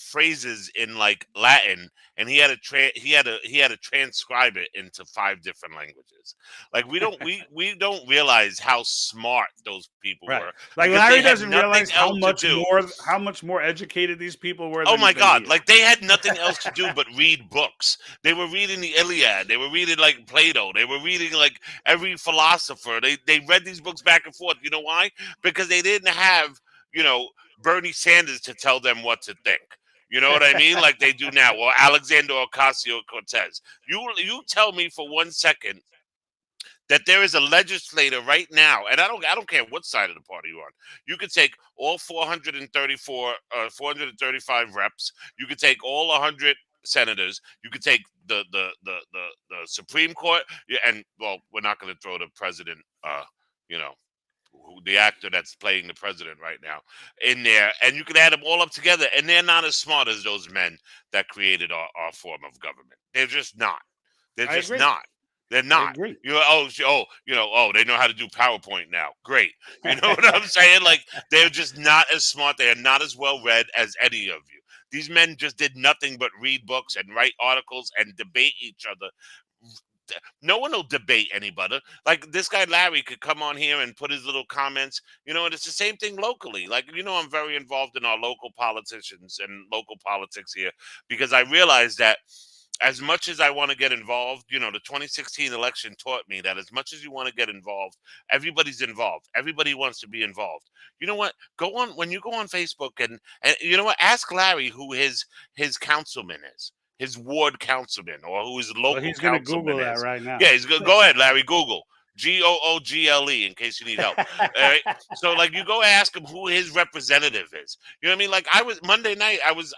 phrases in like Latin, and he had to transcribe it into 5 different languages. Like we don't realize how smart those people Right. were Like because they Larry had doesn't nothing realize else to do. how much more educated these people were Oh than my God! he is. Like they had nothing else to do but read books. They were reading the Iliad. They were reading like Plato. They were reading like every philosopher. They read these books back and forth. You know why? Because they didn't have Bernie Sanders to tell them what to think. You know what I mean? Like they do now, or Alexander Ocasio-Cortez. You tell me for 1 second that there is a legislator right now, and I don't care what side of the party you're on. You could take all 435 reps. You could take all 100 senators. You could take the Supreme Court, and well, we're not going to throw the president, the actor that's playing the president right now in there, and you can add them all up together, and they're not as smart as those men that created our form of government. They're just not. They're I just agree. not. They're I not. agree. They know how to do PowerPoint now. Great. You know what I'm saying? Like they're just not as smart. They are not as well read as any of you. These men just did nothing but read books and write articles and debate each other. No one will debate anybody. Like this guy Larry could come on here and put his little comments, and it's the same thing locally. Like, I'm very involved in our local politicians and local politics here because I realize that as much as I want to get involved, the 2016 election taught me that as much as you want to get involved, everybody's involved. Everybody wants to be involved. You know what? When you go on Facebook and you know what? Ask Larry who his councilman is. His ward councilman, or who his Well, local he's going to Google councilman that is. right now. Yeah, he's good. Go ahead, Larry. Google Google in case you need help. All right. So, like, you go ask him who his representative is. You know what I mean? Like, I was Monday night. I was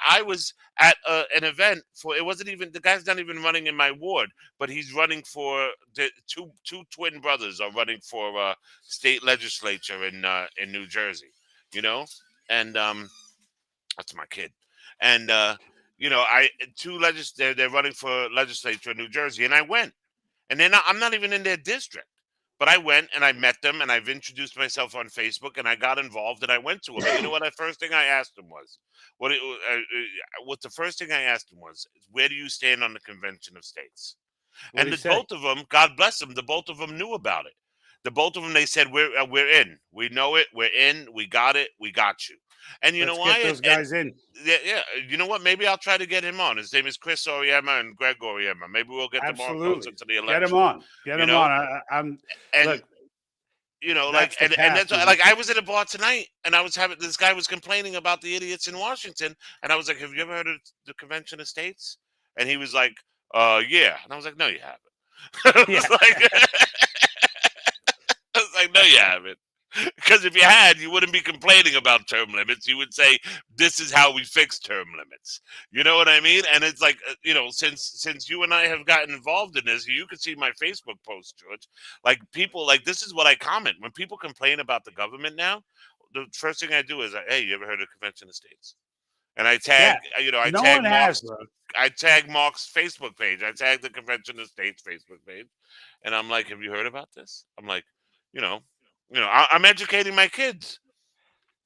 at an event for. It wasn't even the guy's not even running in my ward, but he's running for the two twin brothers are running for state legislature in New Jersey. And that's my kid. And they're running for legislature in New Jersey, and I went, and I'm not even in their district, but I went and I met them, and I've introduced myself on Facebook, and I got involved, and I went to them. And you know what? The first thing I asked them was, what the first thing I asked them was, where do you stand on the Convention of States? What'd And he say? both of them, God bless them, the both of them knew about it. The both of them, they said, we're in. We know it. We're in. We got it. We got you. And you Let's know why? get those guys in. Yeah. You know what? Maybe I'll try to get him on. His name is Chris Oriema and Greg Oriema. Maybe we'll get them on closer Absolutely. to the election. Get him on. Get You him know? on. I'm And look. like, That's the and path, that's man. like I was at a bar tonight, and I was having this guy was complaining about the idiots in Washington, and I was like, "Have you ever heard of the Convention of States?" And he was like, "Yeah." And I was like, "No, you haven't." I Yeah. was like, I was like, like, no, you haven't. Because if you had, you wouldn't be complaining about term limits. You would say, "This is how we fix term limits." You know what I mean? And it's like, since you and I have gotten involved in this, you can see my Facebook post, George. Like people, like this is what I comment when people complain about the government now. The first thing I do is, "Hey, you ever heard of Convention of States?" And I Yeah. tag, I No tag one has, Mark's, bro. I tag Mark's Facebook page. I tag the Convention of States Facebook page, and I'm like, "Have you heard about this?" I'm like, you know, I'm educating my kids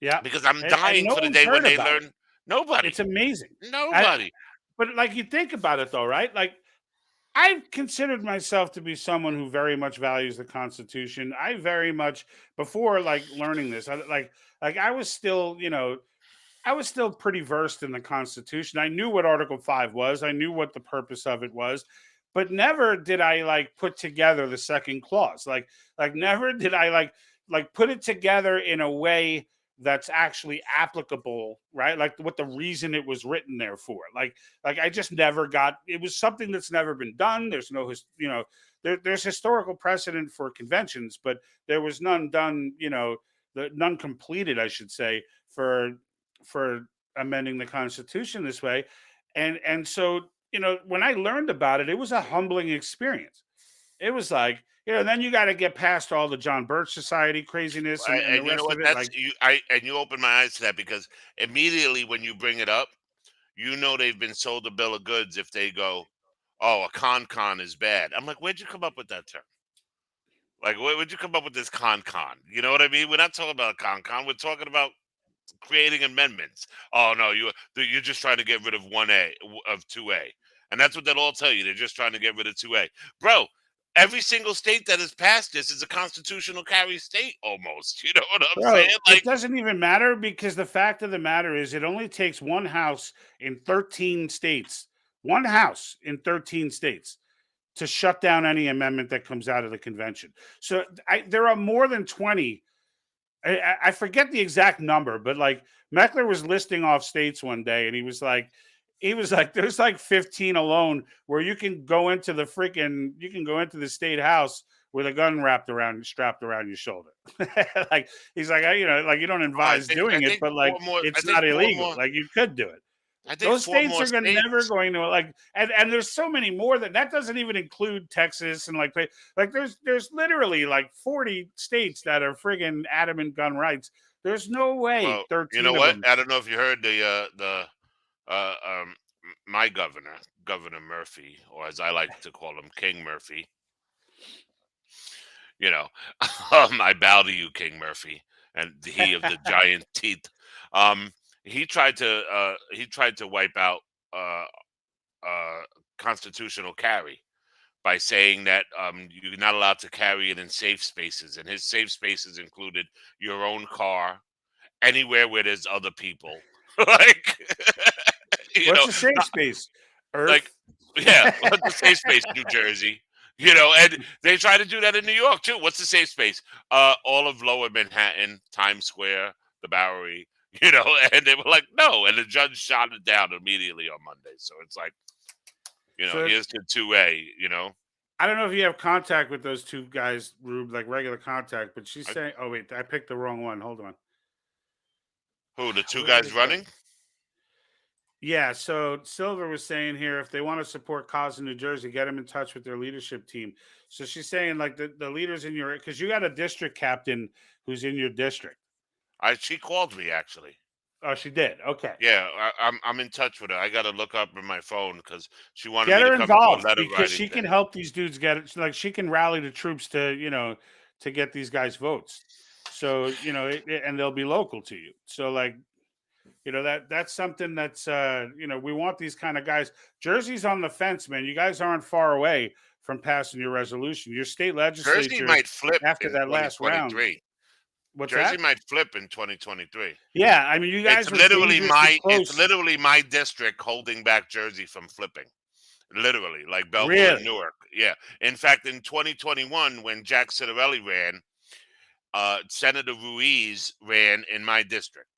Yeah. because I'm And dying no for the one's day when heard they about it. learn. Nobody, It's amazing. I, nobody. but like you think about it though, right? Like I've considered myself to be someone who very much values the Constitution. I very much before like learning this, like I was still, I was still pretty versed in the Constitution. I knew what Article 5 was. I knew what the purpose of it was, but never did I like put together the second clause. Like never did I like put it together in a way that's actually applicable, right? Like what the reason it was written there for. Like I just never got it was something that's never been done. There's no there's historical precedent for conventions, but there was none done, none completed, I should say, for amending the Constitution this way. And so, when I learned about it, it was a humbling experience. It was like, then you got to get past all the John Birch Society craziness and the And you know rest what? of it. That's Like, you. And you open my eyes to that because immediately when you bring it up, they've been sold a bill of goods if they go, "Oh, a con is bad." I'm like, where'd you come up with that term? Like, where'd you come up with this con? You know what I mean? We're not talking about a con. We're talking about creating amendments. Oh no, you're just trying to get rid of 1A of 2A, and that's what they'll all tell you. They're just trying to get rid of 2A, bro. Every single state that has passed this is a constitutional carry state almost. You know what I'm bro, saying? it Like, doesn't even matter because the fact of the matter is it only takes one house in 13 states, one house in 13 states to shut down any amendment that comes out of the convention. So there are more than 20. I forget the exact number, but like Meckler was listing off states one day, and he was like, there's like 15 alone where you can go into the state house with a gun strapped around your shoulder. Like he's like, like you don't I advise think I doing it, think but like four more. I it's think not four illegal. more. Like you could do it. I think Those four states more are never states. going to like, and there's so many more that doesn't even include Texas and like there's literally like 40 states that are friggin' adamant gun rights. There's no way Well, you know 13 of what? them. I don't know if you heard uh um my governor, Governor Murphy, or as I like to call him, King Murphy. You know, I bow to you, King Murphy, and he of the giant teeth. Um, he tried to wipe out uh, constitutional carry by saying that you're not allowed to carry it in safe spaces, and his safe spaces included your own car, anywhere where there's other people, like you What's know, a safe space? like, Earth. yeah, what's the safe space? New Jersey. And they try to do that in New York too. What's the safe space? All of Lower Manhattan, Times Square, the Bowery. And they were like, no, and the judge shot it down immediately on Monday. So it's like, So here's the 2A. I don't know if you have contact with those two guys, Rube, like regular contact, but she's I, saying, oh wait, I picked the wrong one. Hold on. who the two Where did guys it go? running? Yeah, so Silver was saying here if they want to support cause in New Jersey, get them in touch with their leadership team. So she's saying like the leaders in your because you got a district captain who's in your district. She called me actually. Oh, she did. Okay. Yeah, I'm in touch with her. I got to look up in my phone because she wanted Get me to her come to a involved letter because writing she can thing. help these dudes get it. Like she can rally the troops to get these guys votes. So, and they'll be local to you. So like, that's something that's we want these kind of guys. Jersey's on the fence, man. You guys aren't far away from passing your resolution. Your state Jersey legislature might flip after in that last round. 2023. What's Jersey that? might flip in 2023. Yeah, I mean, you It's guys were literally dangerously it's close. literally my district holding back Jersey from flipping. Literally, like Belleville and Really? Newark. Yeah. In fact, in 2021, when Jack Citarelli ran, Senator Ruiz ran in my district.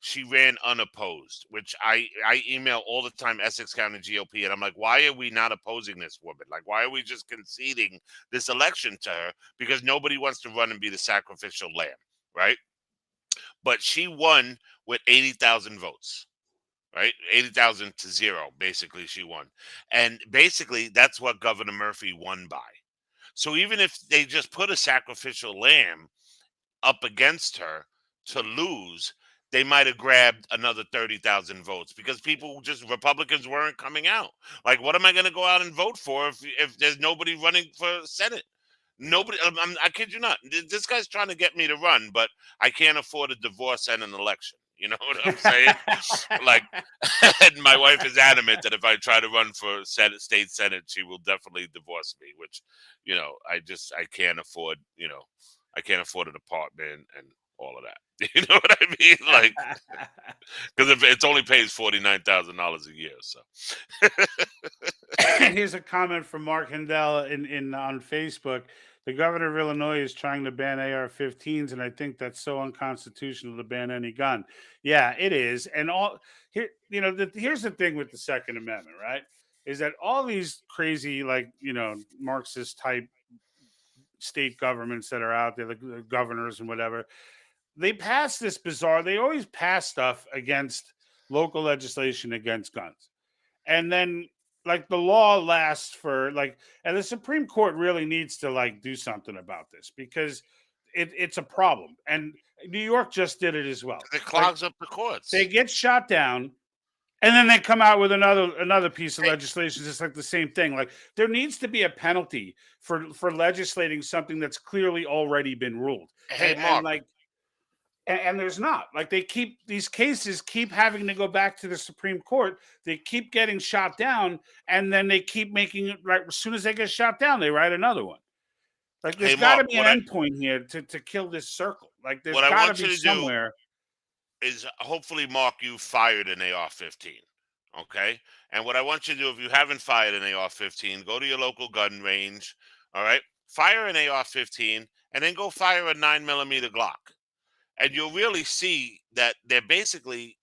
she ran unopposed, which I email all the time Essex County GOP, and I'm like, why are we not opposing this woman? Like, why are we just conceding this election to her? Because nobody wants to run and be the sacrificial lamb, right? But she won with 80,000 votes, right? 80,000 to 0, basically, she won. And basically, that's what Governor Murphy won by. So even if they just put a sacrificial lamb up against her to lose, they might have grabbed another 30,000 votes because Republicans weren't coming out. Like, what am I going to go out and vote for if there's nobody running for Senate? Nobody, I kid you not. This guy's trying to get me to run, but I can't afford a divorce and an election. You know what I'm saying? Like, and my wife is adamant that if I try to run for state Senate, she will definitely divorce me, which, I can't afford, I can't afford an apartment and all of that. You know what I mean? Like, because if it only pays $49,000 a year, so. Here's a comment from Mark Hindell in on Facebook. The governor of Illinois is trying to ban AR-15s, and I think that's so unconstitutional to ban any gun. Yeah, it is. And all here, here's the thing with the Second Amendment, right? Is that all these crazy, like, Marxist type state governments that are out there, the governors and whatever, they pass this bizarre. They always pass stuff against local legislation against guns, and then like the law lasts for and the Supreme Court really needs to do something about this because it's a problem. And New York just did it as well. It clogs up the courts. They get shot down, and then they come out with another piece of legislation. It's like the same thing. Like, there needs to be a penalty for legislating something that's clearly already been ruled. Hey, Mark. And there's not. Like, these cases keep having to go back to the Supreme Court. They keep getting shot down, and then they keep making it right. As soon as they get shot down, they write another one. Like, there's got to be an endpoint here to kill this circle. Like, there's got to be somewhere. Is hopefully, Mark, you fired an AR-15, okay? And what I want you to do, if you haven't fired an AR-15, go to your local gun range, all right? Fire an AR-15, and then go fire a 9mm Glock. And you'll really see that they're basically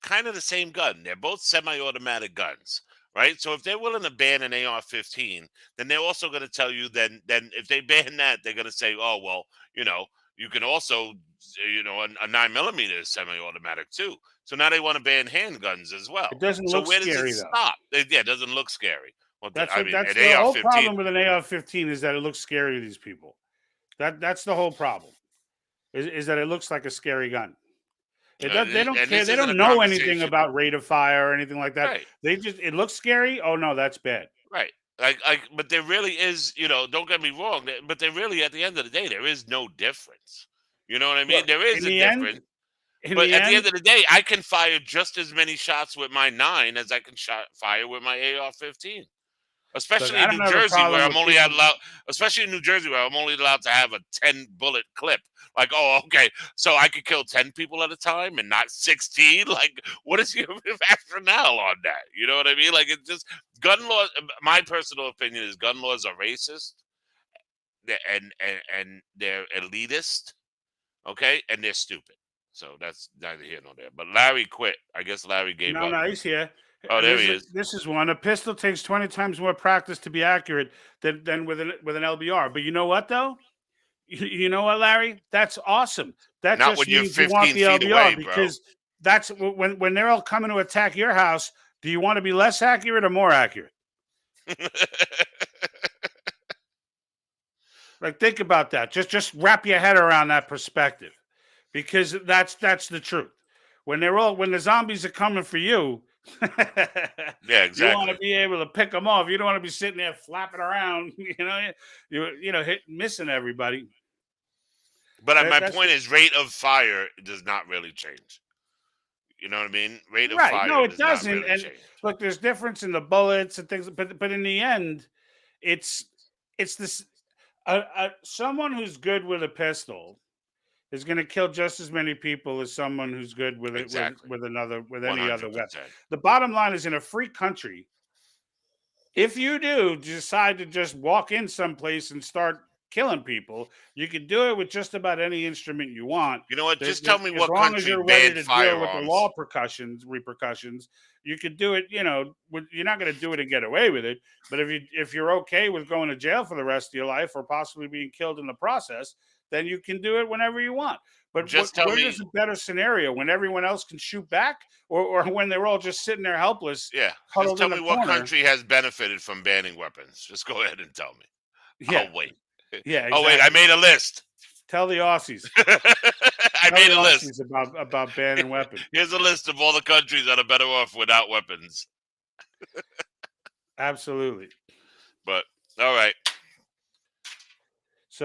kind of the same gun. They're both semi-automatic guns, right? So if they're willing to ban an AR-15, then they're also going to tell you then if they ban that, they're going to say, oh, well, you can also, a 9mm is semi-automatic too. So now they want to ban handguns as well. It doesn't look scary, though. Where does it stop? It doesn't look scary. Well, that's the whole problem with an AR-15 is that it looks scary to these people. That's the whole problem. Is that it looks like a scary gun. They don't care. They don't know anything about rate of fire or anything like that. Right. It looks scary. Oh no, that's bad. Right. But there really is, don't get me wrong, but there really, at the end of the day, there is no difference. You know what I mean? Look, there is a difference. But at the end of the day, I can fire just as many shots with my 9 as I can fire with my AR-15. Especially in New Jersey, where I'm only allowed. Especially in New Jersey, where I'm only allowed to have a 10-bullet clip. Like, oh, okay, so I could kill 10 people at a time and not 16. Like, what is your rationale on that? You know what I mean? Like, it's just gun laws. My personal opinion is gun laws are racist, and they're elitist, okay, and they're stupid. So that's neither here nor there. But Larry quit. I guess Larry gave up. No, he's here. Oh, there he is. This is one. A pistol takes 20 times more practice to be accurate than with an LBR. But you know what, though? You know what, Larry? That's awesome. That not just means you want the LBR away, because that's when they're all coming to attack your house. Do you want to be less accurate or more accurate? Like, think about that. Just wrap your head around that perspective, because that's the truth. When the zombies are coming for you. Yeah, exactly. You want to be able to pick them off. You don't want to be sitting there flapping around, missing everybody. But my point is, rate of fire does not really change. You know what I mean? Rate of fire. No, it doesn't. Really and change. Look, there's difference in the bullets and things, but in the end, it's this. Someone who's good with a pistol is going to kill just as many people as someone who's good with it with any other weapon. The bottom line is, in a free country, if you do decide to just walk in someplace and start killing people. You can do it with just about any instrument you want. You know what? Just tell me As what long as country you're ready banned to deal with the firearms. law repercussions, you could do it. You're not going to do it and get away with it. But if you're okay with going to jail for the rest of your life or possibly being killed in the process, then you can do it whenever you want. But Just tell where me, is a better scenario, when everyone else can shoot back, or when they're all just sitting there helpless, yeah, just huddled tell in me a what corner? country has benefited from banning weapons. Just go ahead and tell me. Yeah, I'll wait. yeah, Oh wait, I exactly. made a list. Tell the Aussies. I Tell the made a list. Aussies about banning weapons. Here's a list of all the countries that are better off without weapons. Absolutely. But all right,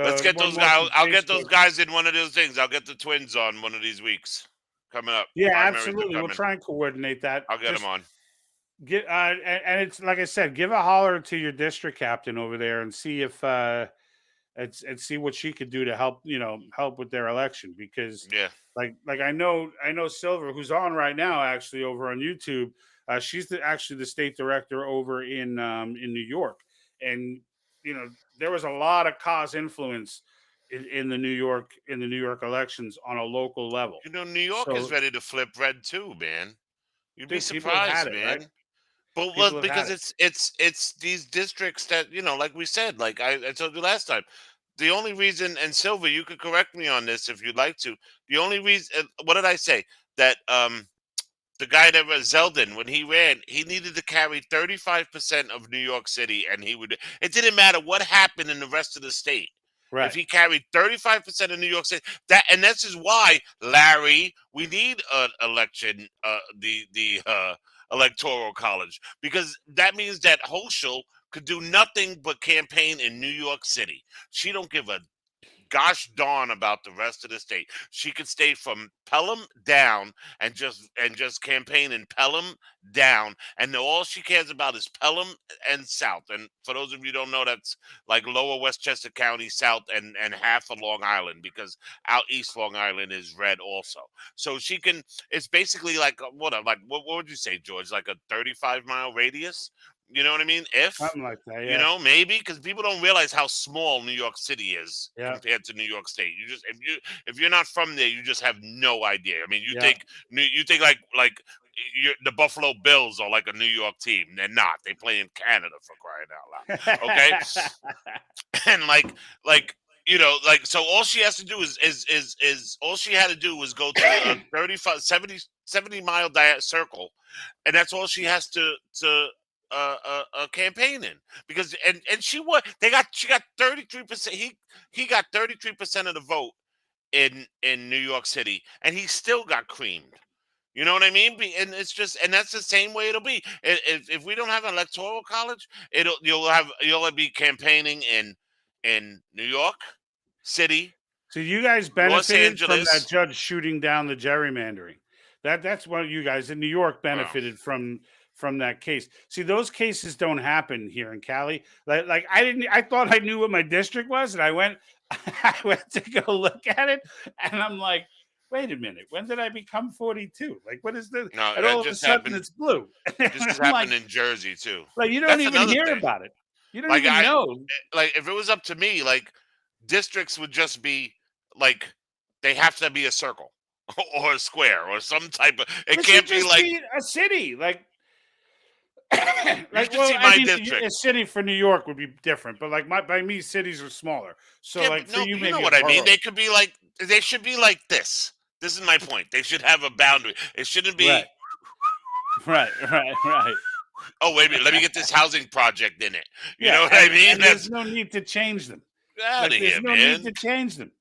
let's So get one those more guys. from I'll get those Facebook. guys in one of those things. I'll get the twins on one of these weeks coming up. Yeah, Primaries are absolutely. We'll coming. try and coordinate that. I'll get them Just on. get and it's like I said, give a holler to your district captain over there and see if and see what she could do to help, help with their election. Because Yeah. like I know Silver, who's on right now, actually over on YouTube. She's actually the state director over in New York. And there was a lot of cause influence in the New York elections on a local level. New York is So ready to flip red too, man. You'd be dude, people have had surprised, it, right? man. But well, People have had because it. it's these districts that like we said, like I told you last time, the only reason, and Silver, you could correct me on this if you'd like to. The only reason, what did I say? That the guy that was Zeldin, when he ran, he needed to carry 35% of New York City, and he would. It didn't matter what happened in the rest of the state. If Right. he carried 35% of New York City, and this is why, Larry, we need an election, the electoral college, because that means that Hochul could do nothing but campaign in New York City. She don't give a gosh darn about the rest of the state. She could stay from Pelham down and just campaign in Pelham down, and all she cares about is Pelham and South. And for those of you who don't know, that's like Lower Westchester County, South, and half of Long Island, because out east Long Island is red also. So she can. It's basically like what would you say, George? Like a 35-mile radius. You know what I mean? If Something like that. Yeah. maybe, because people don't realize how small New York City is Yeah. compared to New York State. You just if you're not from there, you just have no idea. I mean, you Yeah. think like the Buffalo Bills are like a New York team. They're not. They play in Canada, for crying out loud. Okay, and like so all she has to do is all she had to do was go to a 35 70 mile circle, and that's all she has to campaign in, because and she got 33%. He got 33% of the vote in New York City, and he still got creamed. You know what I mean? And it's just, and that's the same way it'll be. If we don't have an electoral college, you'll be campaigning in New York City, So you guys Los benefited from that Angeles. judge shooting down the gerrymandering. That's what you guys in New York Well, benefited from that case. See, those cases don't happen here in Cali. Like I thought I knew what my district was, and I went I went to go look at it, and I'm like, wait a minute, when did I become 42? Like, what is this? no, And that all of a just sudden happened. it's blue. And This has I'm like, happened in Jersey too. you don't That's even another hear thing. about it. You don't Like even know. if it was up to me, like districts would just be like they have to be a circle or a square or some type of. It It should can't be just like be a city. you should Well, see I my mean, district. a city for New York would be different, but like by me, cities are smaller. So Yeah, like but for no, you, you know maybe a what I mean. borough. They should be like this. This is my point. They should have a boundary. It shouldn't be. Right, right. Oh wait a minute. Let me get this housing project in it. You Yeah, know what I mean? and there's no need to change them. Out of Like there's here, no need man. to change them.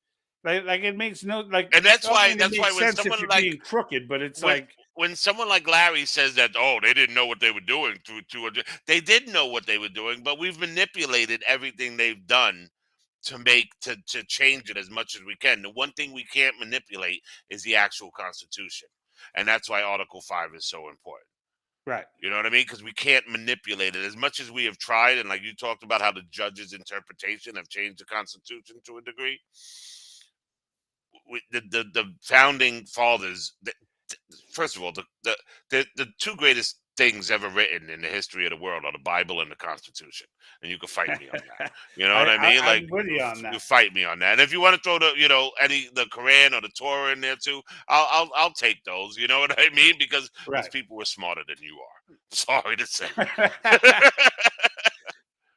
Like it makes no And that's why. it That's why makes when sense if someone you're like being crooked, but it's when like when someone like Larry says that, oh, they didn't know what they were doing through 200, they did know what they were doing, but we've manipulated everything they've done to change it as much as we can. The one thing we can't manipulate is the actual Constitution, and that's why Article 5 is so important. right. You know what I mean? Because we can't manipulate it as much as we have tried, and like you talked about how the judges' interpretation have changed the Constitution to a degree. The founding fathers, first of all, the two greatest things ever written in the history of the world are the Bible and the Constitution, and you can fight me on that. You know what I mean? I'm Like, with you on you that. fight me on that. And if you want to throw the, the Quran or the Torah in there too, I'll take those. You know what I mean? Because those Right. people were smarter than you are. Sorry to say.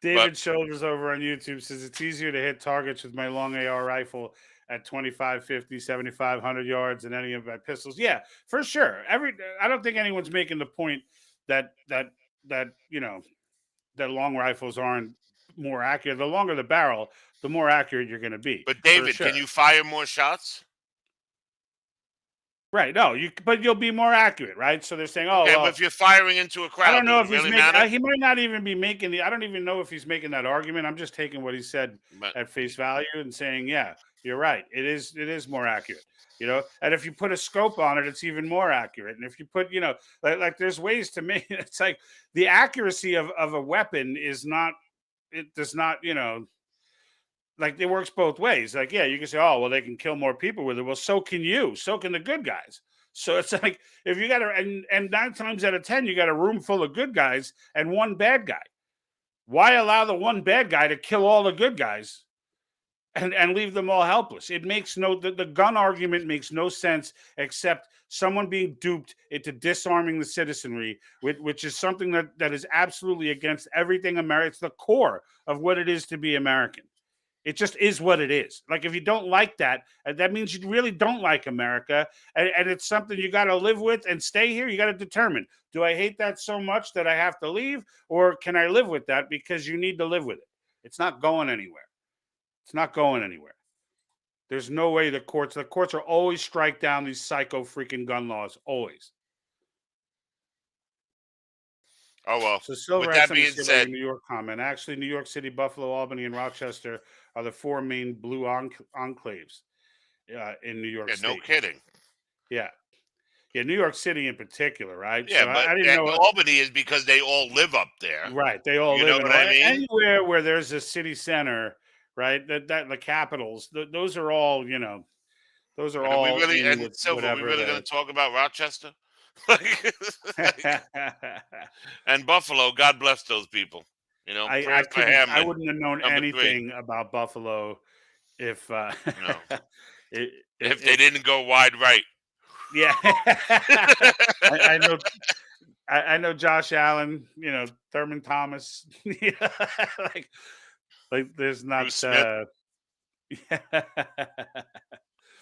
David Shoulders over on YouTube says it's easier to hit targets with my long AR rifle at 25, 50, 75, 100 yards than any of my pistols. Yeah, for sure. I don't think anyone's making the point that that long rifles aren't more accurate. The longer the barrel, the more accurate you're going to be. But for David, sure. can you fire more shots? Right. No, but you'll be more accurate, right? So they're saying, oh, Okay, well, but if you're firing into a crowd, I don't know does if it he's really making. matter? He might not even be making the. I don't even know if he's making that argument. I'm just taking what he said But at face value and saying, yeah, you're right. It is more accurate. And if you put a scope on it, it's even more accurate. And if you put, like there's ways to make it's like the accuracy of a weapon is not. It does not, like it works both ways. Like, yeah, you can say, oh, well, they can kill more people with it. Well, so can you. So can the good guys. So it's like if you got and 9 times out of 10, you got a room full of good guys and one bad guy. Why allow the one bad guy to kill all the good guys and leave them all helpless? It makes the gun argument makes no sense except someone being duped into disarming the citizenry, which is something that is absolutely against everything American. It's the core of what it is to be American. It just is what it is. Like if you don't like that, that means you really don't like America, and it's something you got to live with and stay here. You got to determine: do I hate that so much that I have to leave, or can I live with that because you need to live with it? It's not going anywhere. It's not going anywhere. There's no way the courts are always strike down these psycho freaking gun laws. Always. oh well. So Silver With has that something being to say about said, your New York comment. Actually, New York City, Buffalo, Albany, and Rochester are the 4 main blue enclaves in New York yeah, State. no kidding. Yeah. Yeah, New York City in particular, right? Yeah, So but I didn't know. Albany is because they all live up there. Right. They all You live know in what I mean? anywhere where there's a city center, right? That the capitals, those are all, those are And are we all really in and with Silver, we whatever really going to talk about Rochester? Like, and Buffalo, God bless those people. Prayers for him. I wouldn't have known number 3. anything about Buffalo if No. it, If they didn't go wide right. yeah. I know I know Josh Allen, Thurman Thomas. like there's not Bruce Smith. yeah.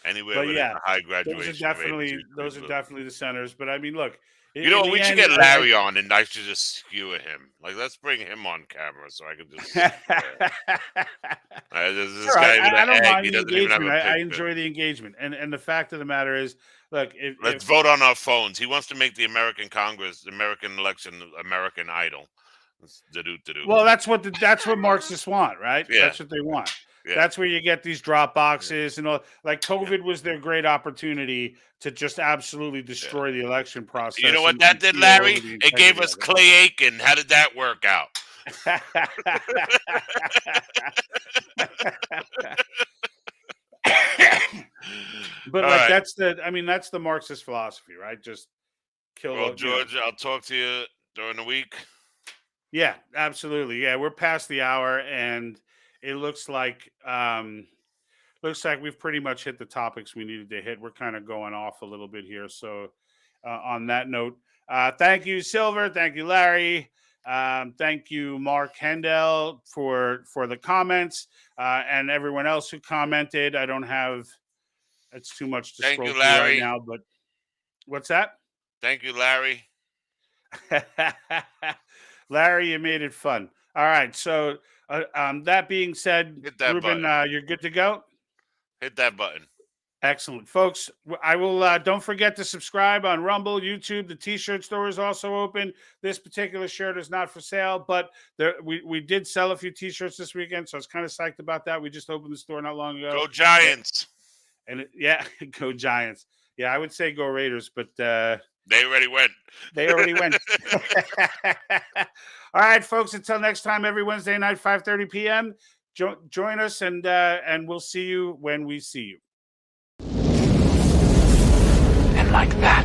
Anywhere But with yeah, a high graduation rate. those are definitely the centers. But I mean, look, You know, in we the should end, get Larry on, and I should just skewer him. Like, let's bring him on camera so I can just. This Sure, guy with I an don't egg. mind He the doesn't even have engagement. a I picture. enjoy the engagement, and the fact of the matter is, look, Let's vote on our phones. He wants to make the American Congress, the American election, American Idol. well, that's what Marxists want, right? Yeah. That's what they want. Yeah. That's where you get these drop boxes and all. Like COVID was their great opportunity to just absolutely destroy the election process. You know what and that did, steal Larry? over the It gave integrity us of it. Clay Aiken. How did that work out? But All like right. that's the Marxist philosophy, right? Just kill. Well, George, I'll talk to you during the week. Yeah, absolutely. Yeah, we're past the hour, and it looks like we've pretty much hit the topics we needed to hit. We're kind of going off a little bit here. So, on that note, thank you, Silver. Thank you, Larry. Thank you, Mark Hendel, for the comments, and everyone else who commented. I don't have. It's too much to Thank scroll you, through Larry. right now. But what's that? Thank you, Larry. Larry, you made it fun. All right. So, that being said, Hit that Ruben, button. you're good to go. Hit that button. Excellent, folks. I will. Don't forget to subscribe on Rumble, YouTube. The T-shirt store is also open. This particular shirt is not for sale, but we did sell a few T-shirts this weekend, so I was kind of psyched about that. We just opened the store not long ago. Go Giants! Go Giants. Yeah, I would say go Raiders, but they already went. They already went. All right, folks. Until next time, every Wednesday night, 5:30 p.m. Join us, and we'll see you when we see you. And like that,